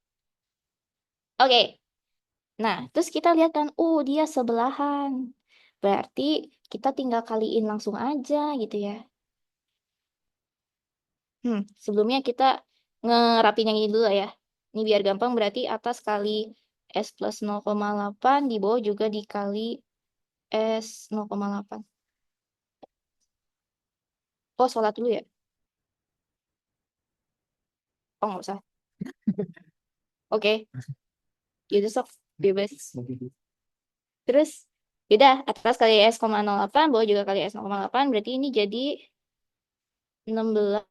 Oke, nah terus kita lihat kan, dia sebelahan. Berarti kita tinggal kaliin langsung aja gitu ya. Sebelumnya kita ngerapin yang ini dulu ya. Ini biar gampang berarti atas kali S plus 0,8 di bawah juga dikali S 0,8. Oh, sholat dulu ya? Oh, nggak usah. Oke, yaudah sok, bebas. Terus, yaudah, atas kali S,08, bawah juga kali S,08, berarti ini jadi 16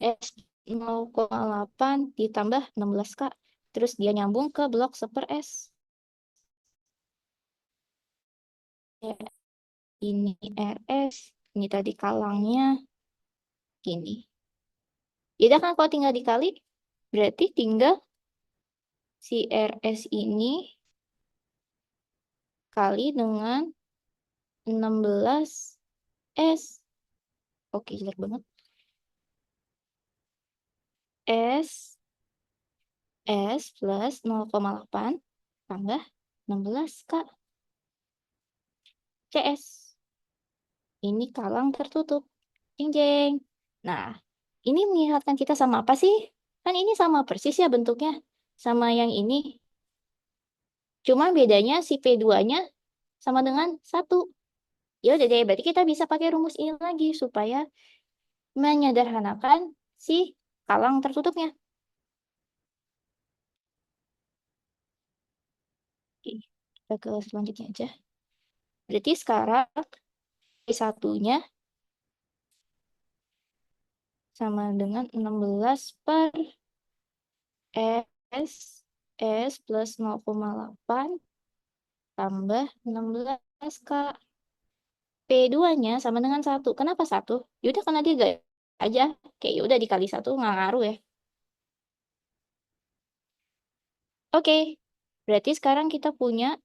S 0,8 ditambah 16 Kak. Terus dia nyambung ke blok seper S. Ya, ini RS, ini tadi kalangnya, gini. Jadi kan kalau tinggal dikali, berarti tinggal si RS ini kali dengan 16 S. Oke, jelek banget. S plus 0,8 tambah 16 Kak. CS. Ini kalang tertutup. Jeng jeng. Nah, ini mengingatkan kita sama apa sih? Kan ini sama persis ya bentuknya. Sama yang ini. Cuma bedanya si P2-nya sama dengan 1. Ya udah deh, berarti kita bisa pakai rumus ini lagi supaya menyederhanakan si kalang tertutupnya. Oke, kita ke selanjutnya aja. Berarti sekarang P1-nya sama dengan 16 per S plus 0,8 tambah 16 Kak. P2-nya sama dengan 1. Kenapa 1? Yaudah karena dia gak aja. Kayak yaudah dikali 1 nggak ngaruh ya. Oke. Berarti sekarang kita punya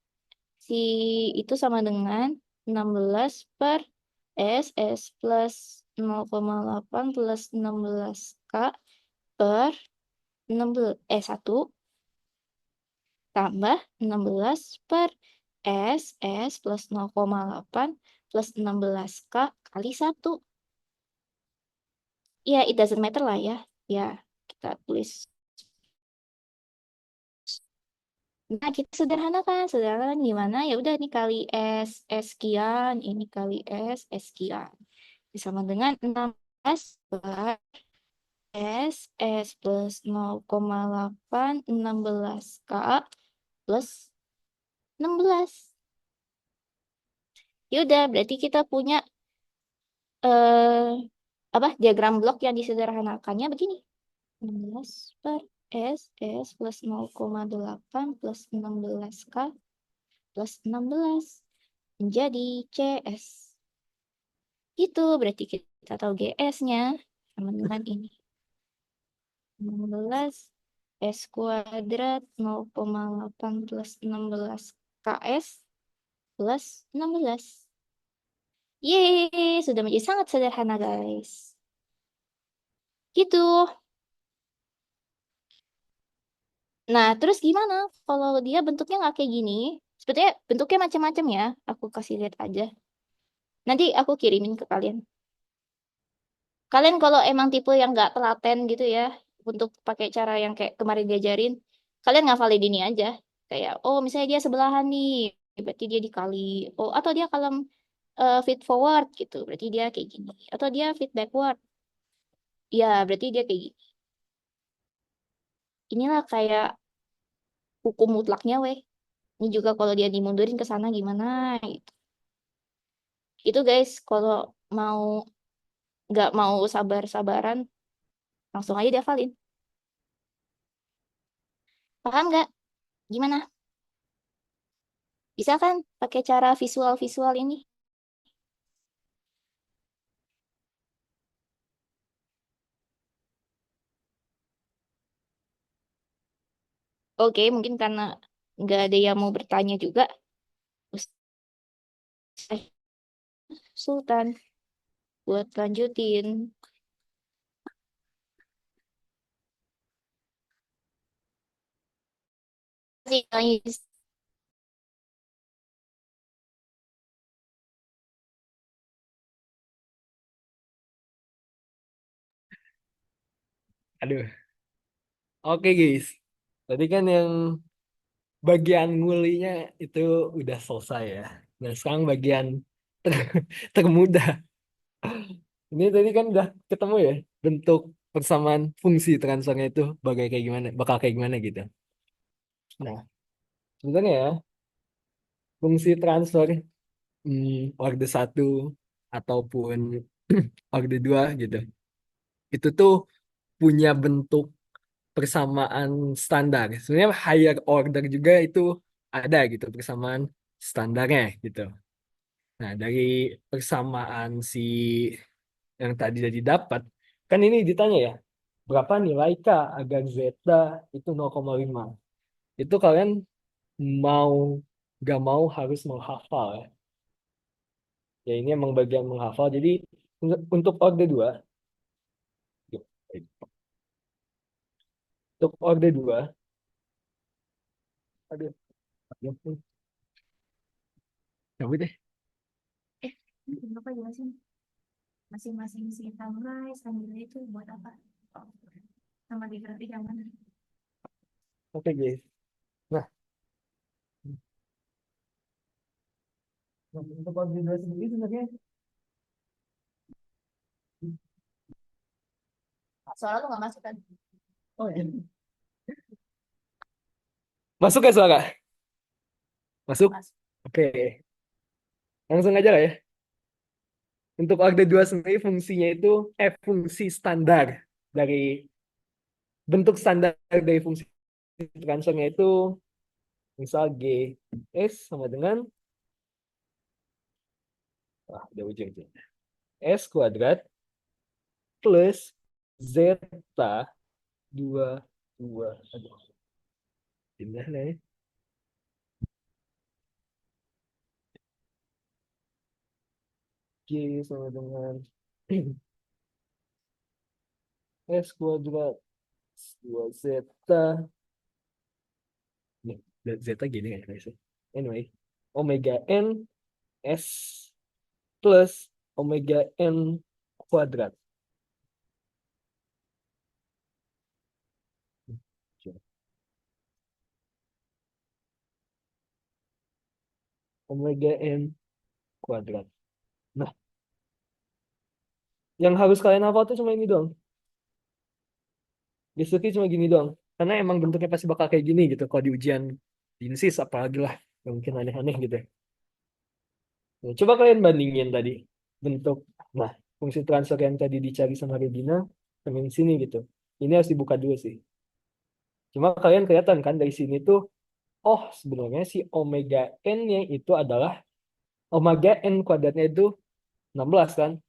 si itu sama dengan 16 per S plus 0,8 plus 16 K per 1 tambah 16 per S plus 0,8 plus 16 K kali 1. Ya, it doesn't matter lah ya. Ya, kita tulis. Nah, kita sederhanakan. Sederhanakan gimana? Ya udah ini kali S sekian, ini kali S sekian. Sama dengan 16 per S plus 0,8 16 K plus 16. Ya udah, berarti kita punya diagram blok yang disederhanakannya begini. 16 per S plus 0,8 plus 16K plus 16 menjadi CS. Itu berarti kita tahu GS-nya sama dengan ini. 16 S kuadrat 0,8 plus 16 KS plus 16. Yeay, sudah menjadi sangat sederhana guys. Gitu. Nah, terus gimana kalau dia bentuknya nggak kayak gini? Sebetulnya bentuknya macam-macam ya. Aku kasih lihat aja. Nanti aku kirimin ke kalian. Kalian kalau emang tipe yang nggak telaten gitu ya, untuk pakai cara yang kayak kemarin diajarin, kalian ngafalin ini aja. Kayak, oh misalnya dia sebelahan nih, berarti dia dikali. Oh, atau dia kalau feed forward gitu, berarti dia kayak gini. Atau dia feed backward, ya berarti dia kayak gini. Inilah kayak hukum mutlaknya, weh. Ini juga kalau dia dimundurin ke sana gimana gitu. Itu guys, kalau mau nggak mau sabar-sabaran, langsung aja dihafalin. Paham nggak? Gimana? Bisa kan pakai cara visual-visual ini? Oke, mungkin karena nggak ada yang mau bertanya juga. Ustaz Sultan buat lanjutin. Terima kasih, guys. Aduh. Oke guys. Tadi kan yang bagian ngulinya itu udah selesai ya. Nah sekarang bagian ter- termudah. Ini tadi kan udah ketemu ya bentuk persamaan fungsi transfernya itu kayak gimana, bakal kayak gimana gitu. Nah sebenarnya ya fungsi transfer orde satu ataupun orde dua gitu, itu tuh punya bentuk persamaan standar. Sebenarnya higher order juga itu ada gitu persamaan standarnya gitu. Nah, dari persamaan yang tadi udah didapat, kan ini ditanya ya, berapa nilai K agar zeta itu 0,5. Itu kalian mau gak mau harus menghafal ya. Ya ini emang bagian menghafal. Jadi untuk orde 2, aduh, ya ampun, cabut deh. Eh, Bapak jelasin masing-masing si timeline, sambil itu buat apa? Oh, sama di grafik yang mana? Oke guys. Nah, untuk orde 2 sendiri sebenarnya Suara lu nggak masuk kan? oh iya. Masuk ya suara? Masuk? Masuk. Oke. Langsung aja lah ya. Untuk orde 2 sendiri fungsinya itu fungsi standar dari bentuk standar dari fungsi transfernya itu misal G S sama dengan udah ujung S kuadrat plus zeta 2 aduh pindah lah ya. G sama dengan S kuadrat 2 zeta. Nih, zeta gini kan guys. Anyway, omega n S plus omega n kuadrat. Omega n kuadrat. Nah, yang harus kalian hafal tuh cuma ini doang. Basically cuma gini doang. Karena emang bentuknya pasti bakal kayak gini gitu. Kalau di ujian dinsis apalagi lah. Yang mungkin aneh-aneh gitu. Nah, coba kalian bandingin tadi bentuk. Nah, fungsi transfer yang tadi dicari sama Regina sama yang sini gitu. Ini harus dibuka dulu sih. Cuma kalian kelihatan kan dari sini tuh, oh sebenarnya si omega n-nya itu adalah omega n kuadratnya itu 16 kan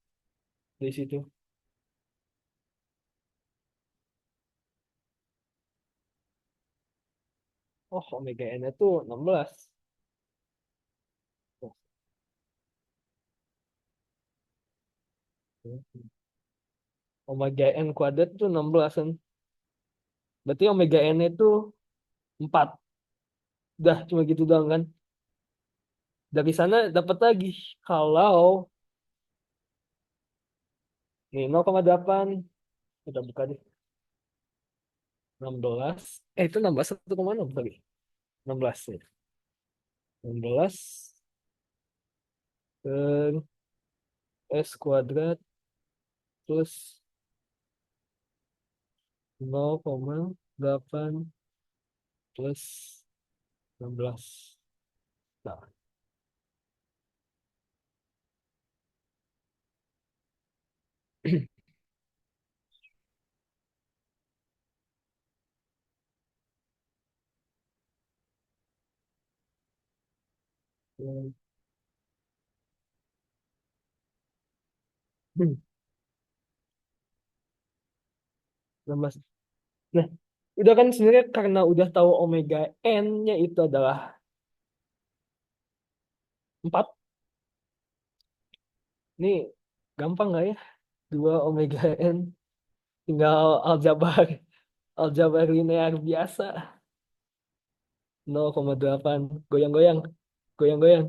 dari situ. Oh, omega n itu 16. Omega n kuadrat itu 16 kan. Berarti omega n itu 4. Udah cuma gitu doang kan. Dari sana dapat lagi. Kalau nih 0,8 kita buka deh. 16. Itu 16 1,6 tadi. 16 ya. 16 per S kuadrat plus 0,8 plus 16. Nah, Hmm, 16. Nah, udah kan sebenarnya karena udah tahu omega N-nya itu adalah 4. Ini gampang nggak ya? 2 omega N. Tinggal aljabar. Aljabar linear biasa. 0,8. Goyang-goyang. Goyang-goyang.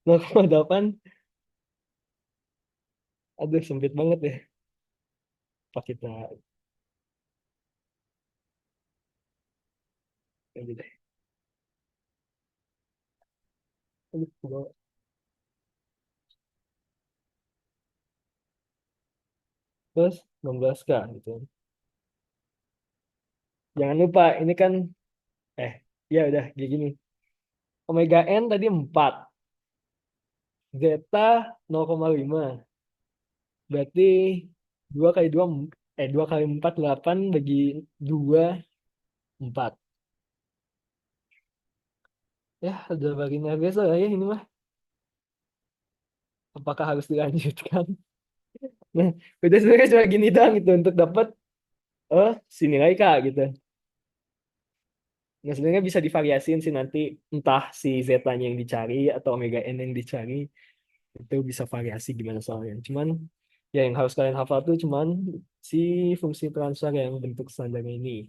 0,8. Aduh, sempit banget ya. Apa kita ini deh. Aduh, terus 16K gitu. Jangan lupa, ini kan, ya udah kayak gini. Omega N tadi 4. Zeta 0,5. Berarti 2 kali 2, 2 kali 4, 8 bagi 2, 4. Ya, udah bagi biasa lah ya ini mah. Apakah harus dilanjutkan? Nah, udah sebenarnya cuma gini doang gitu untuk dapat si nilai K gitu. Nah, sebenarnya bisa divariasiin sih nanti entah si zeta-nya yang dicari atau omega n yang dicari itu bisa variasi gimana soalnya. Cuman ya yang harus kalian hafal tuh cuman si fungsi transfer yang bentuk standar ini.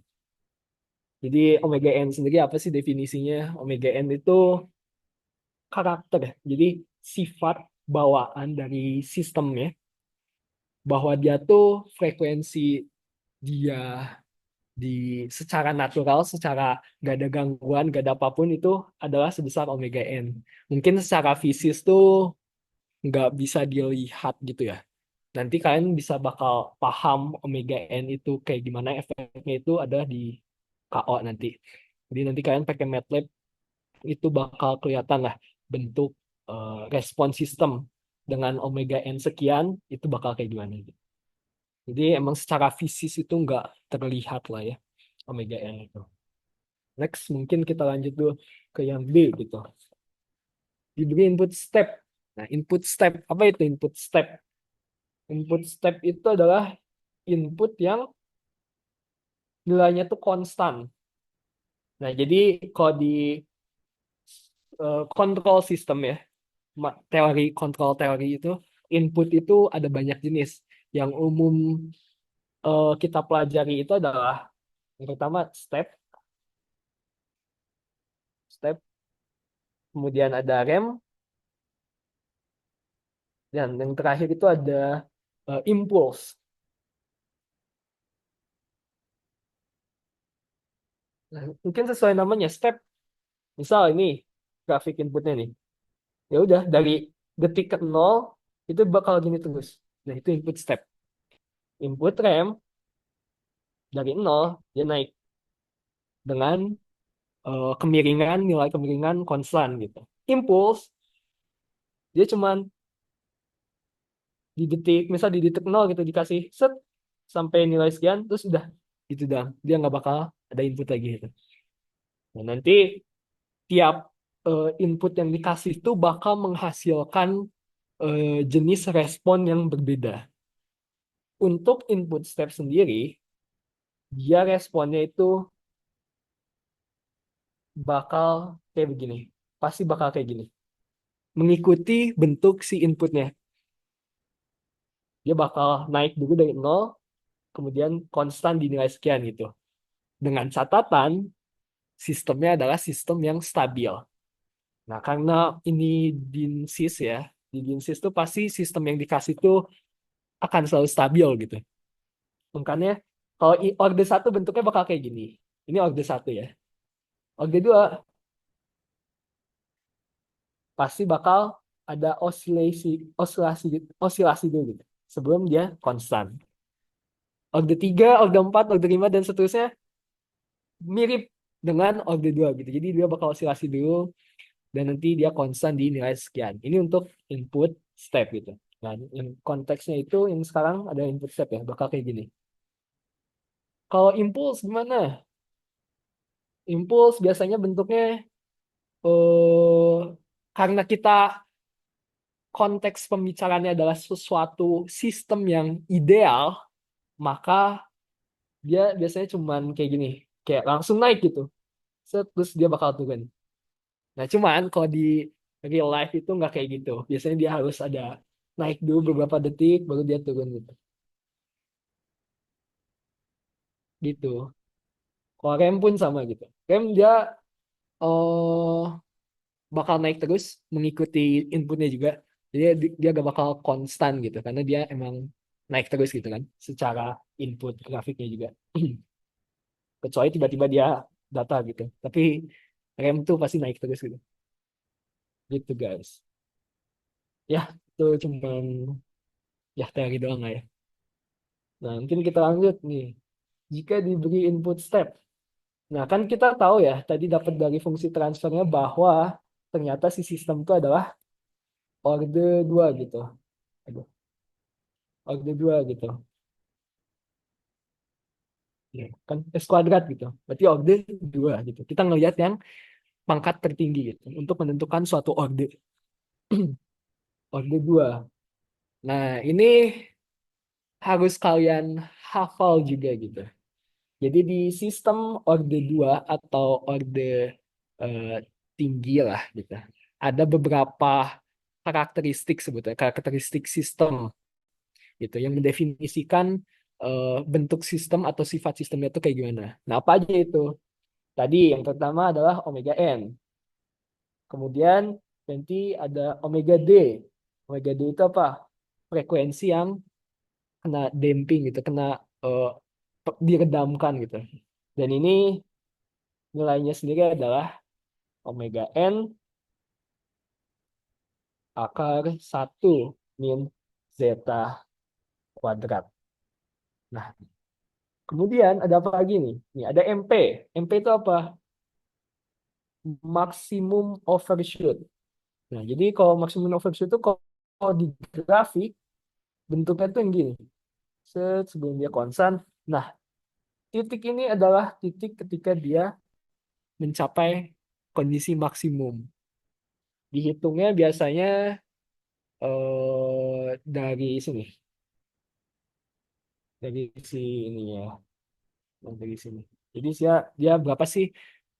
Jadi omega n sendiri apa sih definisinya? Omega n itu karakter ya. Jadi sifat bawaan dari sistemnya bahwa dia tuh frekuensi dia di secara natural, secara gak ada gangguan, gak ada apapun itu adalah sebesar omega n. Mungkin secara fisis tuh nggak bisa dilihat gitu ya. Nanti kalian bisa bakal paham omega n itu kayak gimana efeknya itu ada di KO nanti. Jadi nanti kalian pakai MATLAB itu bakal kelihatan lah bentuk respon sistem dengan omega n sekian itu bakal kayak gimana gitu. Jadi emang secara fisis itu nggak terlihat lah ya omega n itu. Next, mungkin kita lanjut dulu ke yang B gitu. Diberi input step. Nah, input step, apa itu input step? Input step itu adalah input yang nilainya tuh konstan. Nah, jadi kalau di control system ya, teori control teori itu, input itu ada banyak jenis. Yang umum kita pelajari itu adalah yang pertama step, kemudian ada rem, dan yang terakhir itu ada impulse. Nah, mungkin sesuai namanya step. Misal ini grafik inputnya nih. Ya udah dari detik ke nol itu bakal gini terus. Nah, itu input step. Input rem dari nol dia naik dengan kemiringan nilai kemiringan konstan gitu. Impulse dia cuman di detik misal di detik nol gitu dikasih set sampai nilai sekian terus udah gitu dah. Dia nggak bakal ada input lagi gitu. Nah, nanti tiap input yang dikasih itu bakal menghasilkan jenis respon yang berbeda. Untuk input step sendiri, dia responnya itu bakal kayak begini. Pasti bakal kayak gini. Mengikuti bentuk si inputnya. Dia bakal naik dulu dari nol, kemudian konstan dinilai sekian gitu. Dengan catatan, sistemnya adalah sistem yang stabil. Nah, karena ini DINSYS ya, di DINSYS itu pasti sistem yang dikasih itu akan selalu stabil gitu. Makanya kalau orde satu bentuknya bakal kayak gini. Ini orde satu ya. Orde dua pasti bakal ada osilasi osilasi dulu gitu. Sebelum dia konstan. Orde 3, orde 4, orde 5 dan seterusnya mirip dengan orde 2 gitu. Jadi dia bakal osilasi dulu dan nanti dia konstan di nilai sekian. Ini untuk input step gitu. Nah, yang konteksnya itu yang sekarang ada input step ya, bakal kayak gini. Kalau impuls gimana? Impuls biasanya bentuknya karena kita konteks pembicaraannya adalah sesuatu sistem yang ideal, maka dia biasanya cuman kayak gini, kayak langsung naik gitu. Terus dia bakal turun. Nah, cuman kalau di real life itu nggak kayak gitu. Biasanya dia harus ada naik dulu beberapa detik, baru dia turun gitu. Gitu. Kalau rem pun sama gitu. Rem dia eh bakal naik terus mengikuti inputnya juga. Jadi dia gak bakal konstan gitu karena dia emang naik terus gitu kan secara input grafiknya juga. Kecuali tiba-tiba dia data gitu. Tapi rem tuh pasti naik terus gitu. Gitu guys. Ya, itu cuman ya teori doang lah ya. Nah, mungkin kita lanjut nih. Jika diberi input step. Nah, kan kita tahu ya, tadi dapat dari fungsi transfernya bahwa ternyata si sistem itu adalah orde 2 gitu. Aduh, orde 2 gitu. Ya, kan S kuadrat gitu. Berarti orde 2 gitu. Kita ngelihat yang pangkat tertinggi gitu untuk menentukan suatu orde. Orde 2. Nah, ini harus kalian hafal juga gitu. Jadi di sistem orde 2 atau orde eh, tinggi lah gitu. Ada beberapa karakteristik sebetulnya, karakteristik sistem gitu yang mendefinisikan bentuk sistem atau sifat sistemnya itu kayak gimana. Nah, apa aja itu? Tadi yang pertama adalah omega n. Kemudian nanti ada omega d. Omega d itu apa? Frekuensi yang kena damping gitu, kena eh, diredamkan gitu. Dan ini nilainya sendiri adalah omega n akar 1 min zeta kuadrat. Nah, kemudian ada apa lagi nih? Nih ada MP. MP itu apa? Maksimum overshoot. Nah, jadi kalau maksimum overshoot itu kalau di grafik bentuknya tuh yang gini. Sebelum dia konstan. Nah, titik ini adalah titik ketika dia mencapai kondisi maksimum. Dihitungnya biasanya dari sini, dari si ini ya, dari sini. Jadi dia berapa sih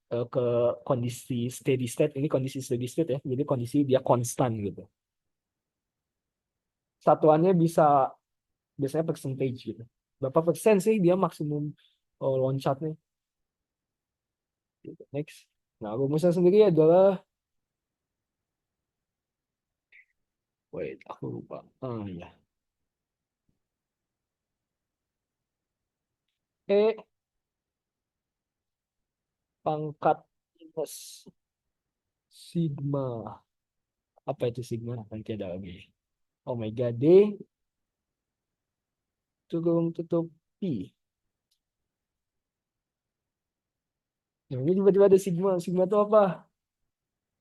ke kondisi steady state? Ini kondisi steady state ya. Jadi kondisi dia konstan gitu. Satuannya bisa biasanya percentage gitu. Berapa persen sih dia maksimum loncatnya? Gitu. Next. Nah, rumusnya sendiri adalah wait, aku lupa. Ah ya. E pangkat minus sigma. Apa itu sigma? Nanti ada lagi. Omega D turun tutup pi. Nah, ini tiba-tiba ada sigma. Sigma itu apa?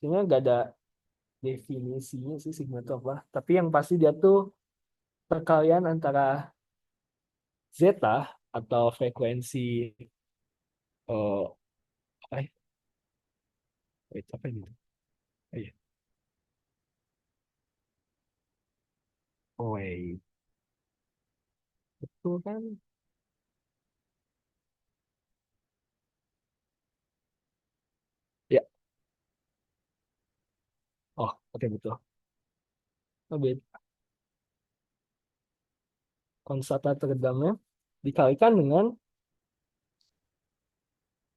Sigma nggak ada definisinya sih sigma itu apa. Tapi yang pasti dia tuh perkalian antara zeta atau frekuensi eh eh, wait, apa ini? Oh, iya. Oh, wait. Betul kan? Ya. Oh, oke betul. Oh, konstan teredamnya dikalikan dengan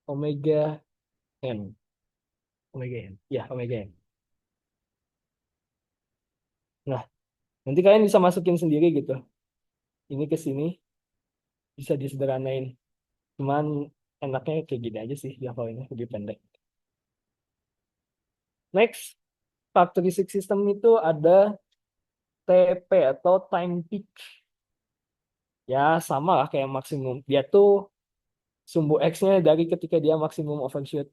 omega n. Omega n. Ya, omega n. Nah, nanti kalian bisa masukin sendiri gitu. Ini ke sini bisa disederhanain. Cuman enaknya kayak gini aja sih dihafalinnya lebih pendek. Next, karakteristik sistem itu ada TP atau time peak. Ya, sama lah kayak maksimum. Dia tuh sumbu X-nya dari ketika dia maksimum overshoot.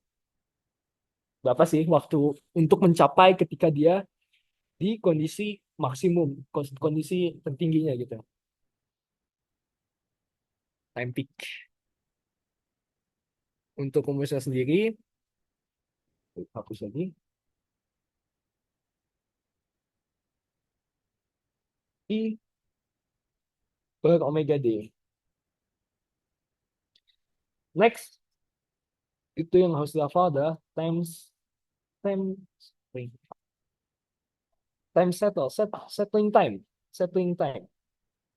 berapa sih waktu untuk mencapai ketika dia di kondisi maksimum, kondisi tertingginya gitu. Time peak. Untuk rumusnya sendiri, hapus lagi. I per omega D. Next, itu yang harus dihafal adalah times time time settling time. Settling time.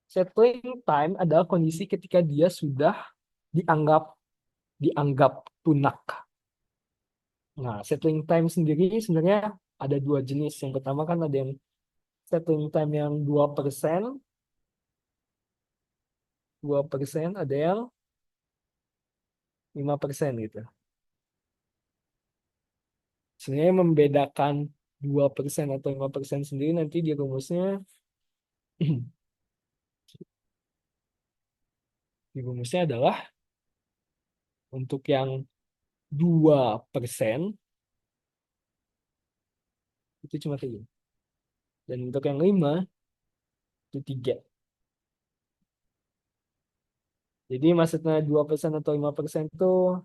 Settling time adalah kondisi ketika dia sudah dianggap dianggap tunak. Nah, settling time sendiri sebenarnya ada dua jenis. Yang pertama kan ada yang settling time yang 2%, ada yang 5% gitu. Sebenarnya membedakan 2% atau 5% sendiri nanti di rumusnya di rumusnya adalah untuk yang 2% itu cuma 3. Dan untuk yang 5 itu 3. Jadi maksudnya 2% atau 5% itu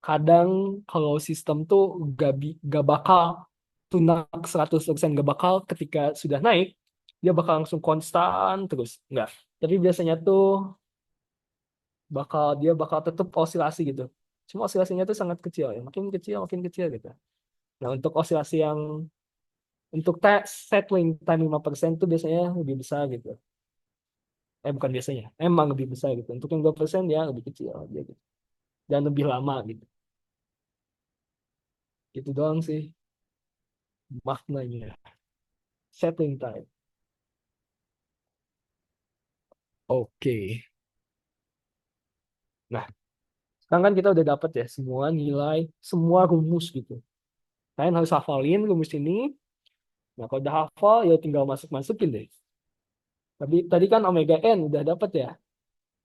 kadang kalau sistem tuh gak bakal tunak 100%, gak bakal ketika sudah naik dia bakal langsung konstan terus. Enggak. Tapi biasanya tuh dia bakal tetap osilasi gitu. Cuma osilasinya tuh sangat kecil ya, makin kecil gitu. Nah, untuk osilasi yang untuk settling time 5% tuh biasanya lebih besar gitu. Bukan biasanya, emang lebih besar gitu. Untuk yang 2% ya lebih kecil aja gitu. Dan lebih lama gitu. Gitu doang sih maknanya. Settling time. Oke. Nah, sekarang kan kita udah dapat ya semua nilai, semua rumus gitu. Kalian harus hafalin rumus ini. Nah, kalau udah hafal ya tinggal masukin deh. Tapi tadi kan omega n udah dapat ya.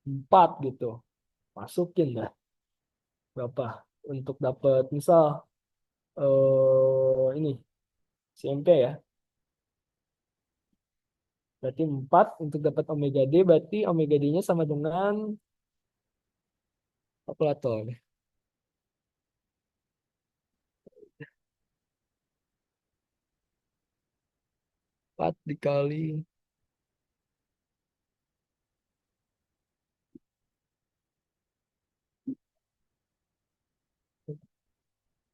4 gitu. Masukin dah. Berapa? Untuk dapat misal ini CMP ya. Berarti 4 untuk dapat omega D, berarti omega D-nya sama dengan kalkulator. 4 dikali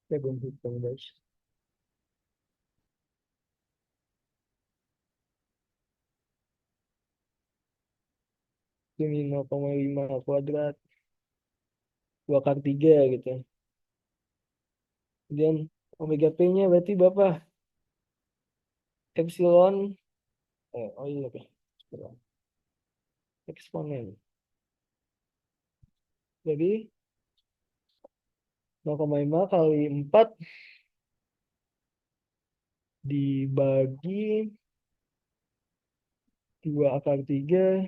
saya belum hitung guys. Ini 0,5 kuadrat 2 kali 3 gitu. Kemudian omega P-nya berarti berapa? Epsilon iya oke. Eksponen. Jadi 0,5 kali 4 dibagi 2 akar 3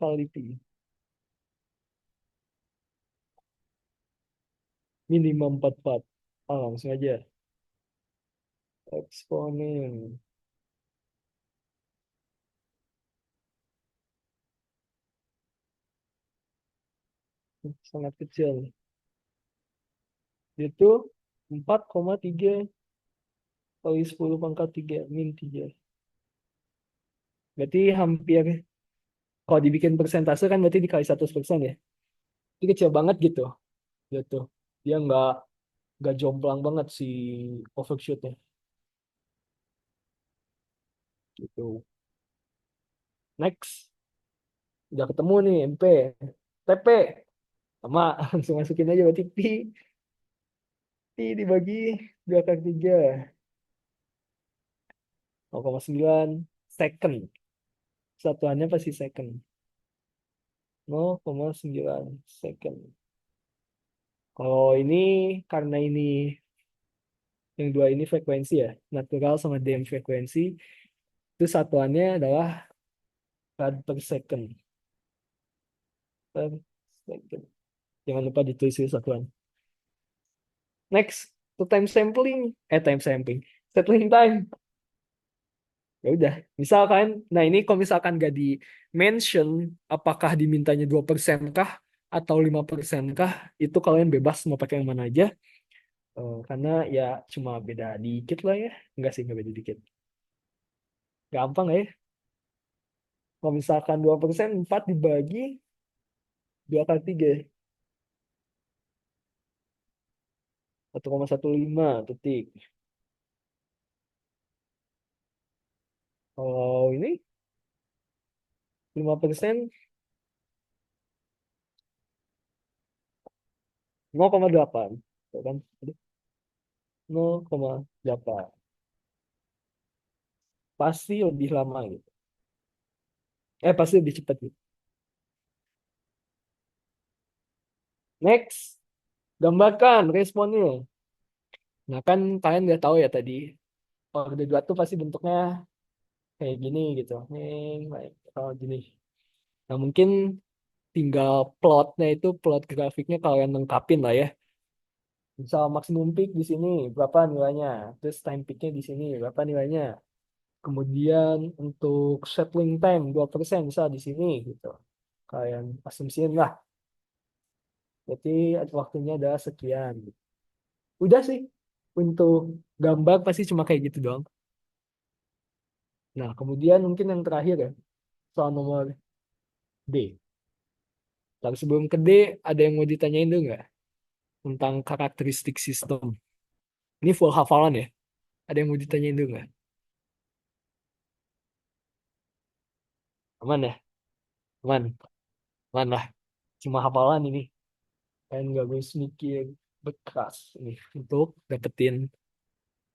kali pi. Minimum 44. Langsung aja. Eksponen. Sangat kecil. Itu 4,3 kali 10 pangkat 3 min 3. Berarti hampir, kalau dibikin persentase kan berarti dikali 100% ya. Itu kecil banget gitu. Gitu. Dia nggak jomplang banget si overshootnya. Gitu. Next. Udah ketemu nih MP. TP. Sama langsung masukin aja berarti pi dibagi 2 kali 3. 0,9 second. Satuannya pasti second. 0,9 second. Kalau ini karena ini yang dua ini frekuensi ya, natural sama DM frekuensi, itu satuannya adalah rad per second. Per second. Jangan lupa ditulis satuan. Next, to time sampling, time sampling, settling time. Ya udah, misalkan, nah ini kalau misalkan gak di mention apakah dimintanya 2% kah atau 5% kah, itu kalian bebas mau pakai yang mana aja. Karena ya cuma beda dikit lah ya. Enggak sih, enggak beda dikit. Gampang ya. Kalau misalkan 2%, 4 dibagi 2 kali 3. 1,15 detik. Kalau ini 5%, 0,8. Tuh kan? 0,8. Pasti lebih lama gitu. Pasti lebih cepat gitu. Next, gambarkan responnya. Nah kan kalian udah tahu ya tadi, order 2 tuh pasti bentuknya kayak gini gitu. Oh, gini. Nah mungkin tinggal plotnya itu, plot grafiknya kalian lengkapin lah ya. Misal maksimum peak di sini berapa nilainya, terus time peaknya di sini berapa nilainya. Kemudian untuk settling time 2% misal di sini gitu. Kalian asumsiin lah. Berarti waktunya adalah sekian. Udah sih. Untuk gambar pasti cuma kayak gitu doang. Nah, kemudian mungkin yang terakhir ya, soal nomor D. Tapi sebelum ke D, ada yang mau ditanyain dulu nggak? Tentang karakteristik sistem. Ini full hafalan ya? Ada yang mau ditanyain dulu nggak? Aman ya? Aman. Aman lah. Cuma hafalan ini. Kalian nggak harus mikir bekas nih untuk dapetin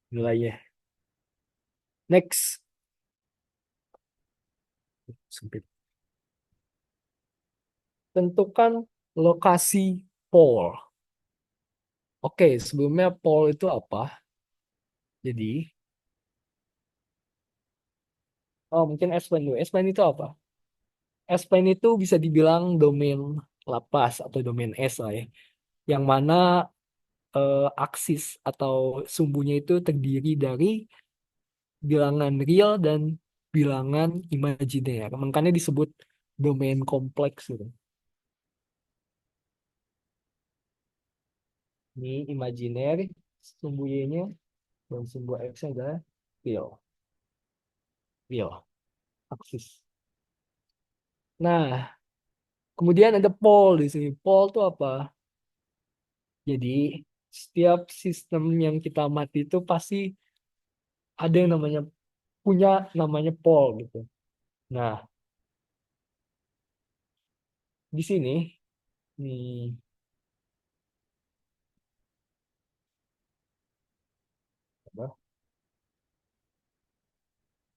nilainya. Next. Sempit. Tentukan lokasi pole. Oke, sebelumnya pole itu apa? Jadi, mungkin S-plane dulu. S-plane itu apa? S-plane itu bisa dibilang domain Laplace atau domain S lah ya. Yang mana aksis atau sumbunya itu terdiri dari bilangan real dan bilangan imajiner. Makanya disebut domain kompleks gitu. Ini imajiner, sumbu Y-nya dan sumbu X-nya adalah real. Real, aksis. Nah, kemudian ada pole di sini. Pole itu apa? Jadi, setiap sistem yang kita amati itu pasti ada yang namanya punya namanya pole gitu. Nah, di sini nih apa?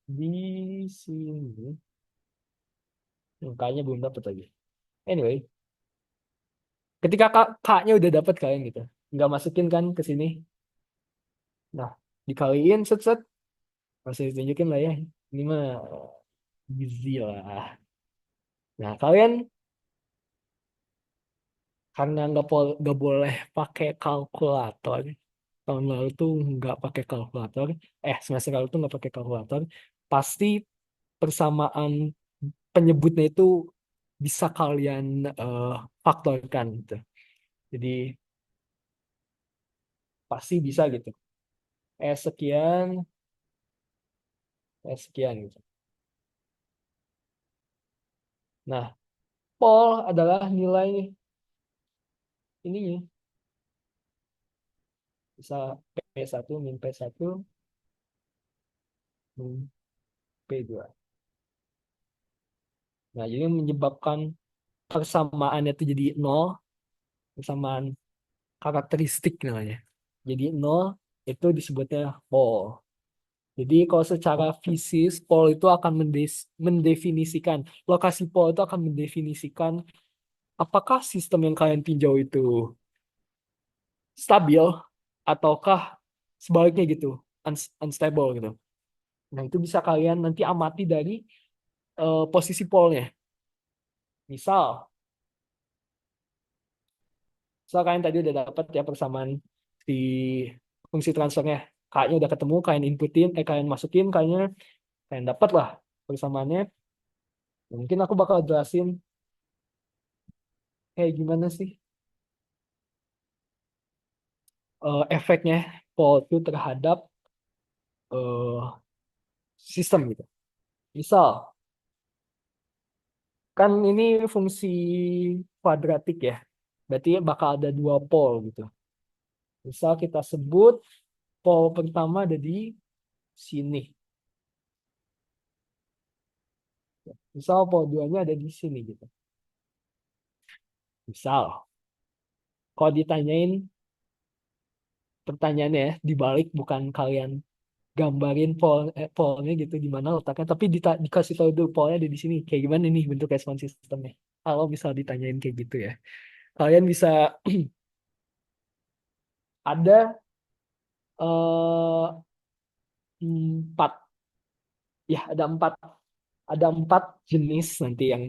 Di sini kayaknya belum dapat lagi. Anyway, ketika K-nya udah dapat kalian gitu, nggak masukin kan ke sini. Nah, dikaliin set-set, masih tunjukin lah ya. Ini mah easy lah. Nah, kalian karena nggak boleh pakai kalkulator. Tahun lalu tuh nggak pakai kalkulator. Semester lalu tuh nggak pakai kalkulator. Pasti persamaan penyebutnya itu bisa kalian eh, faktorkan gitu. Jadi pasti bisa gitu. Sekian, sekian gitu. Nah, pol adalah nilai ininya. Bisa P1 min P1 min P2. Nah, jadi menyebabkan persamaannya itu jadi nol, persamaan karakteristik namanya. Jadi nol itu disebutnya pol. Jadi kalau secara fisis, pol itu akan mendefinisikan, lokasi pol itu akan mendefinisikan apakah sistem yang kalian tinjau itu stabil ataukah sebaliknya gitu, unstable gitu. Nah, itu bisa kalian nanti amati dari posisi polnya. Misal, kalian tadi udah dapat ya persamaan si fungsi transfernya. K-nya udah ketemu, kalian inputin, kalian masukin, kalian dapat lah persamaannya. Mungkin aku bakal jelasin kayak gimana sih efeknya Paul itu terhadap eh, sistem gitu. Misal, kan ini fungsi kuadratik ya, berarti bakal ada dua pol gitu. Misal kita sebut pol pertama ada di sini. Misal pol duanya ada di sini gitu. Misal, kalau ditanyain pertanyaannya ya, dibalik bukan kalian gambarin polnya gitu di mana letaknya, tapi dikasih tahu dulu polnya ada di sini. Kayak gimana nih bentuk respon sistemnya? Kalau misal ditanyain kayak gitu ya, kalian bisa ada eh, empat, ya ada empat jenis nanti yang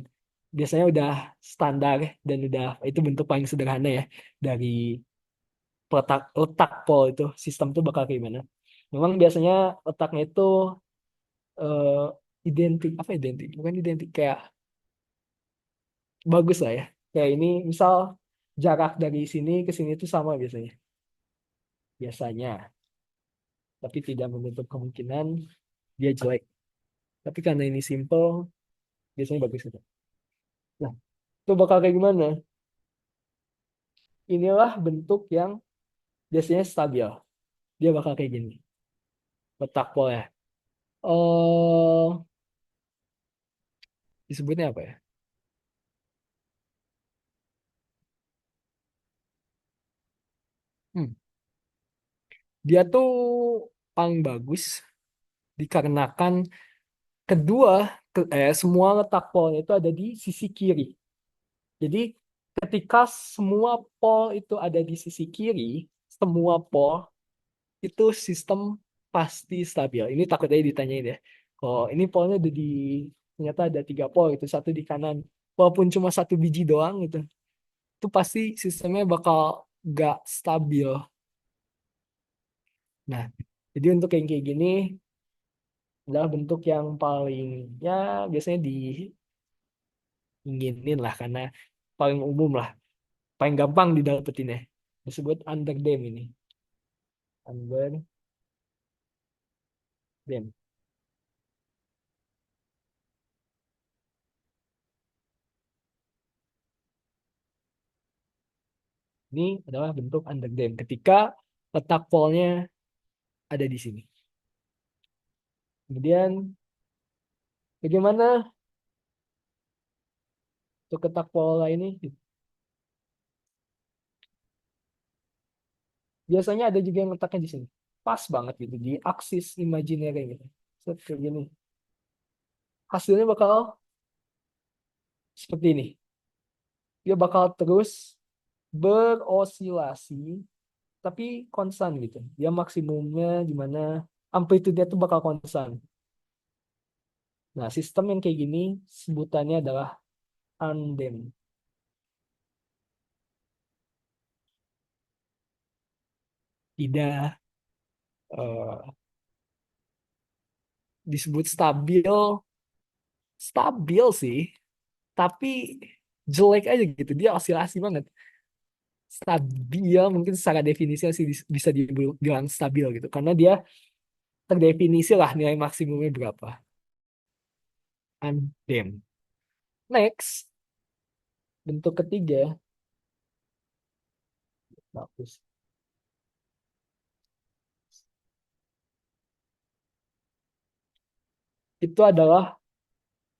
biasanya udah standar dan udah itu bentuk paling sederhana ya dari letak letak pol itu sistem tuh bakal kayak gimana. Memang biasanya letaknya itu eh, identik apa identik bukan identik kayak bagus lah ya. Kayak ini misal jarak dari sini ke sini itu sama biasanya. Biasanya, tapi tidak menutup kemungkinan dia jelek. Tapi karena ini simple, biasanya bagus gitu. Nah, itu bakal kayak gimana? Inilah bentuk yang biasanya stabil. Dia bakal kayak gini. Letak polnya. Oh, disebutnya apa ya? Hmm. Dia tuh paling bagus dikarenakan semua letak polnya itu ada di sisi kiri. Jadi ketika semua pol itu ada di sisi kiri, semua pol itu sistem pasti stabil. Ini takutnya ditanyain ya. Oh, ini polnya ada ternyata ada 3 pol itu, satu di kanan. Walaupun cuma satu biji doang gitu, itu pasti sistemnya bakal gak stabil. Nah, jadi untuk yang kayak gini adalah bentuk yang paling ya biasanya diinginin lah karena paling umum lah, paling gampang didapetin ya. Disebut underdam ini. Underdam. Ini adalah bentuk underdam ketika letak polnya ada di sini. Kemudian bagaimana untuk letak pola ini? Biasanya ada juga yang letaknya di sini. Pas banget gitu di aksis imajiner gitu. Set, kayak gini. Hasilnya bakal seperti ini. Dia bakal terus berosilasi tapi konstan gitu. Dia maksimumnya di mana amplitude tuh bakal konstan. Nah, sistem yang kayak gini sebutannya adalah undamped. Tidak eh, disebut stabil, stabil sih, tapi jelek aja gitu. Dia osilasi banget. Stabil mungkin secara definisi sih bisa dibilang stabil gitu, karena dia terdefinisi lah nilai maksimumnya berapa. Undamped. Next, bentuk ketiga, bagus. Itu adalah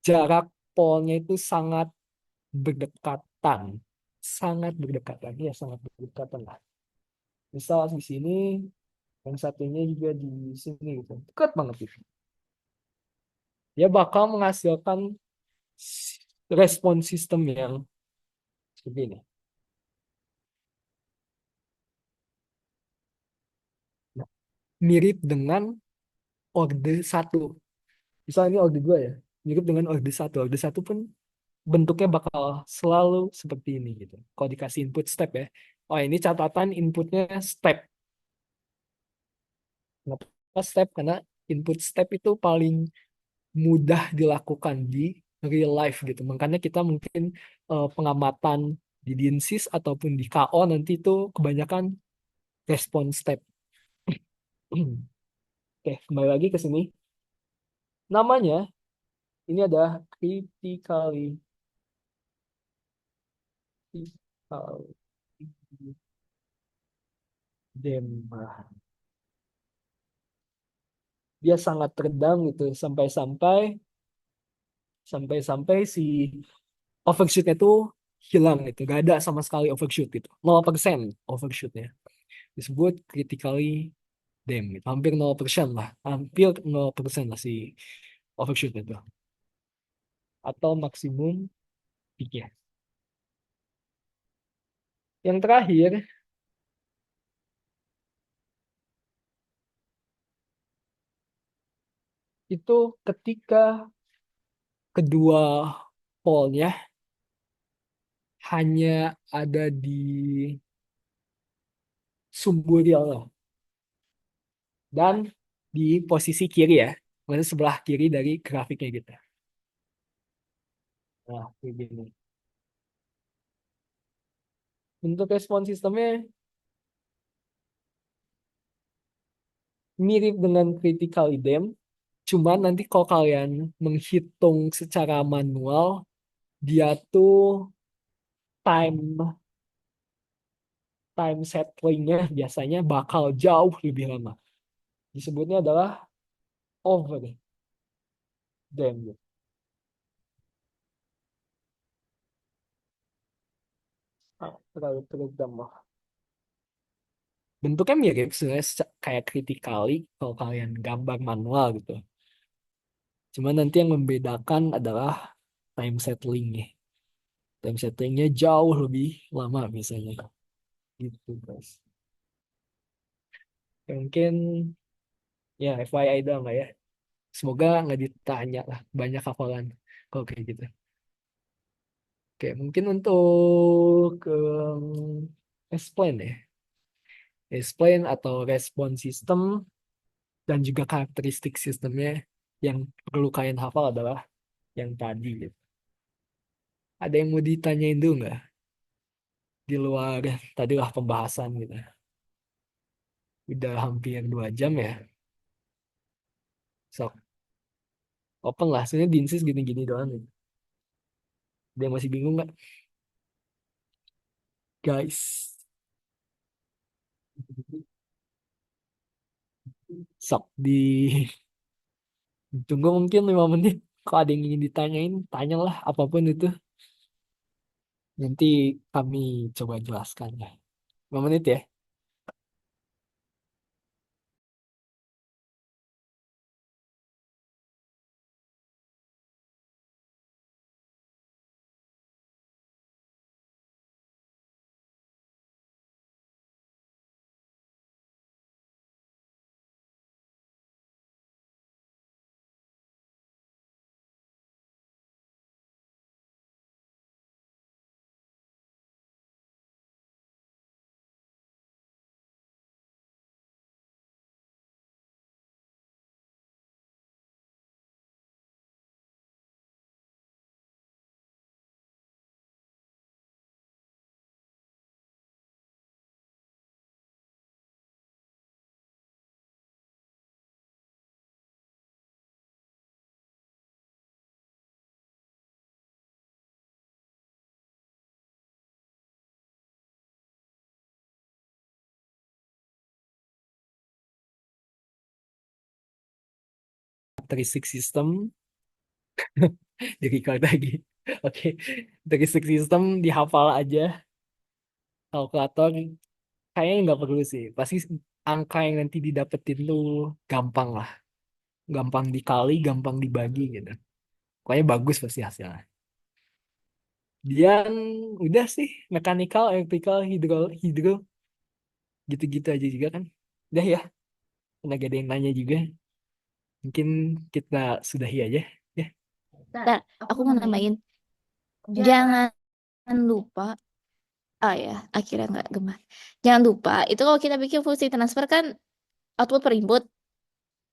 jarak polnya itu sangat berdekatan, sangat berdekatan, ya sangat berdekatan lah. Misal di sini, yang satunya juga di sini gitu, dekat banget gitu. Dia bakal menghasilkan respon sistem yang seperti ini. Nah, mirip dengan orde 1. Misalnya ini orde 2 ya. Mirip dengan orde 1. Orde 1 pun bentuknya bakal selalu seperti ini gitu. Kalau dikasih input step ya. Oh, ini catatan inputnya step. Kenapa step? Karena input step itu paling mudah dilakukan di real life gitu. Makanya kita mungkin pengamatan di DINSYS ataupun di KO nanti itu kebanyakan respon step. Oke, kembali lagi ke sini. Namanya ini ada critically critical damage. Dia sangat redam gitu sampai-sampai si overshootnya tuh hilang gitu. Gak ada sama sekali overshoot gitu. 0% overshootnya. Disebut critically damn gitu. Hampir 0% lah. Hampir 0% lah si overshoot itu. Atau maksimum peak-nya. Yang terakhir, itu ketika kedua pole-nya hanya ada di sumbu real dan di posisi kiri ya. Maksudnya sebelah kiri dari grafiknya gitu. Nah, kayak gini. Untuk respon sistemnya mirip dengan critical idem, cuman nanti kalau kalian menghitung secara manual, dia tuh time time settlingnya biasanya bakal jauh lebih lama. Disebutnya adalah over them gitu. Terlalu teredam lah. Bentuknya mirip sebenarnya kayak critically kalau kalian gambar manual gitu. Cuman nanti yang membedakan adalah time settlingnya. Time settlingnya jauh lebih lama biasanya. Gitu guys. Ya, mungkin ya FYI doang lah ya. Semoga nggak ditanya lah banyak hafalan kalau kayak gitu. Oke, mungkin untuk explain ya. Explain atau respon sistem dan juga karakteristik sistemnya yang perlu kalian hafal adalah yang tadi gitu. Ada yang mau ditanyain dulu nggak? Di luar tadilah pembahasan gitu. Udah hampir 2 jam ya. So, open lah. Sebenarnya dinsis gini-gini doang gitu. Ada yang masih bingung nggak? Guys. Sok ditunggu mungkin 5 menit. Kalau ada yang ingin ditanyain, tanyalah apapun itu. Nanti kami coba jelaskan ya. 5 menit ya. Karakteristik sistem di record lagi. Oke, karakteristik sistem dihafal aja. Kalkulator kayaknya nggak perlu sih. Pasti angka yang nanti didapetin tuh gampang lah. Gampang dikali, gampang dibagi gitu. Pokoknya bagus pasti hasilnya. Dan udah sih, mechanical, electrical, hidro gitu-gitu aja juga kan. Udah ya, karena gak ada yang nanya juga. Mungkin kita sudahi aja. Ya, Ntar, aku mau nambahin. Jangan lupa. Ah ya, akhirnya nggak gemar. Jangan lupa, itu kalau kita bikin fungsi transfer kan output per input,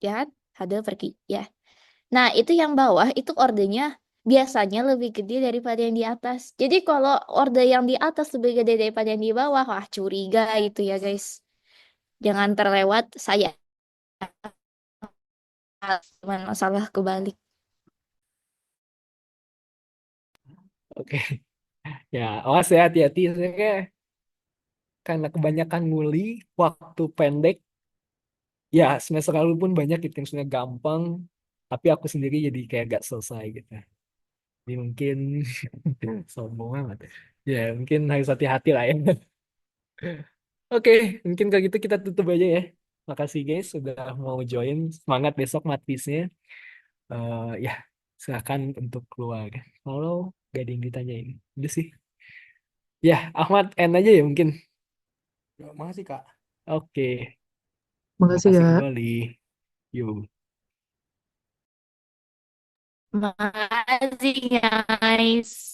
ya kan? H2 per Q, ya. Nah, itu yang bawah itu ordernya biasanya lebih gede daripada yang di atas. Jadi kalau order yang di atas lebih gede daripada yang di bawah, wah curiga itu ya guys. Jangan terlewat saya. Cuman masalah kebalik. Oke. Ya, awas ya, hati-hati. Saya kayak karena kebanyakan nguli, waktu pendek. Ya, semester lalu pun banyak gitu yang sebenarnya gampang, tapi aku sendiri jadi kayak gak selesai gitu. Jadi mungkin sombong amat. Ya, mungkin harus hati-hati lah ya. Oke, mungkin kalau gitu kita tutup aja ya. Makasih guys sudah mau join. Semangat besok matpisnya. Ya, silakan untuk keluar. Kalau gak ada yang ditanyain. Udah sih. Ya, Ahmad, end aja ya mungkin. Ya, makasih Kak. Oke, terima Makasih kasih Kak. kembali. Yuk. Makasih guys.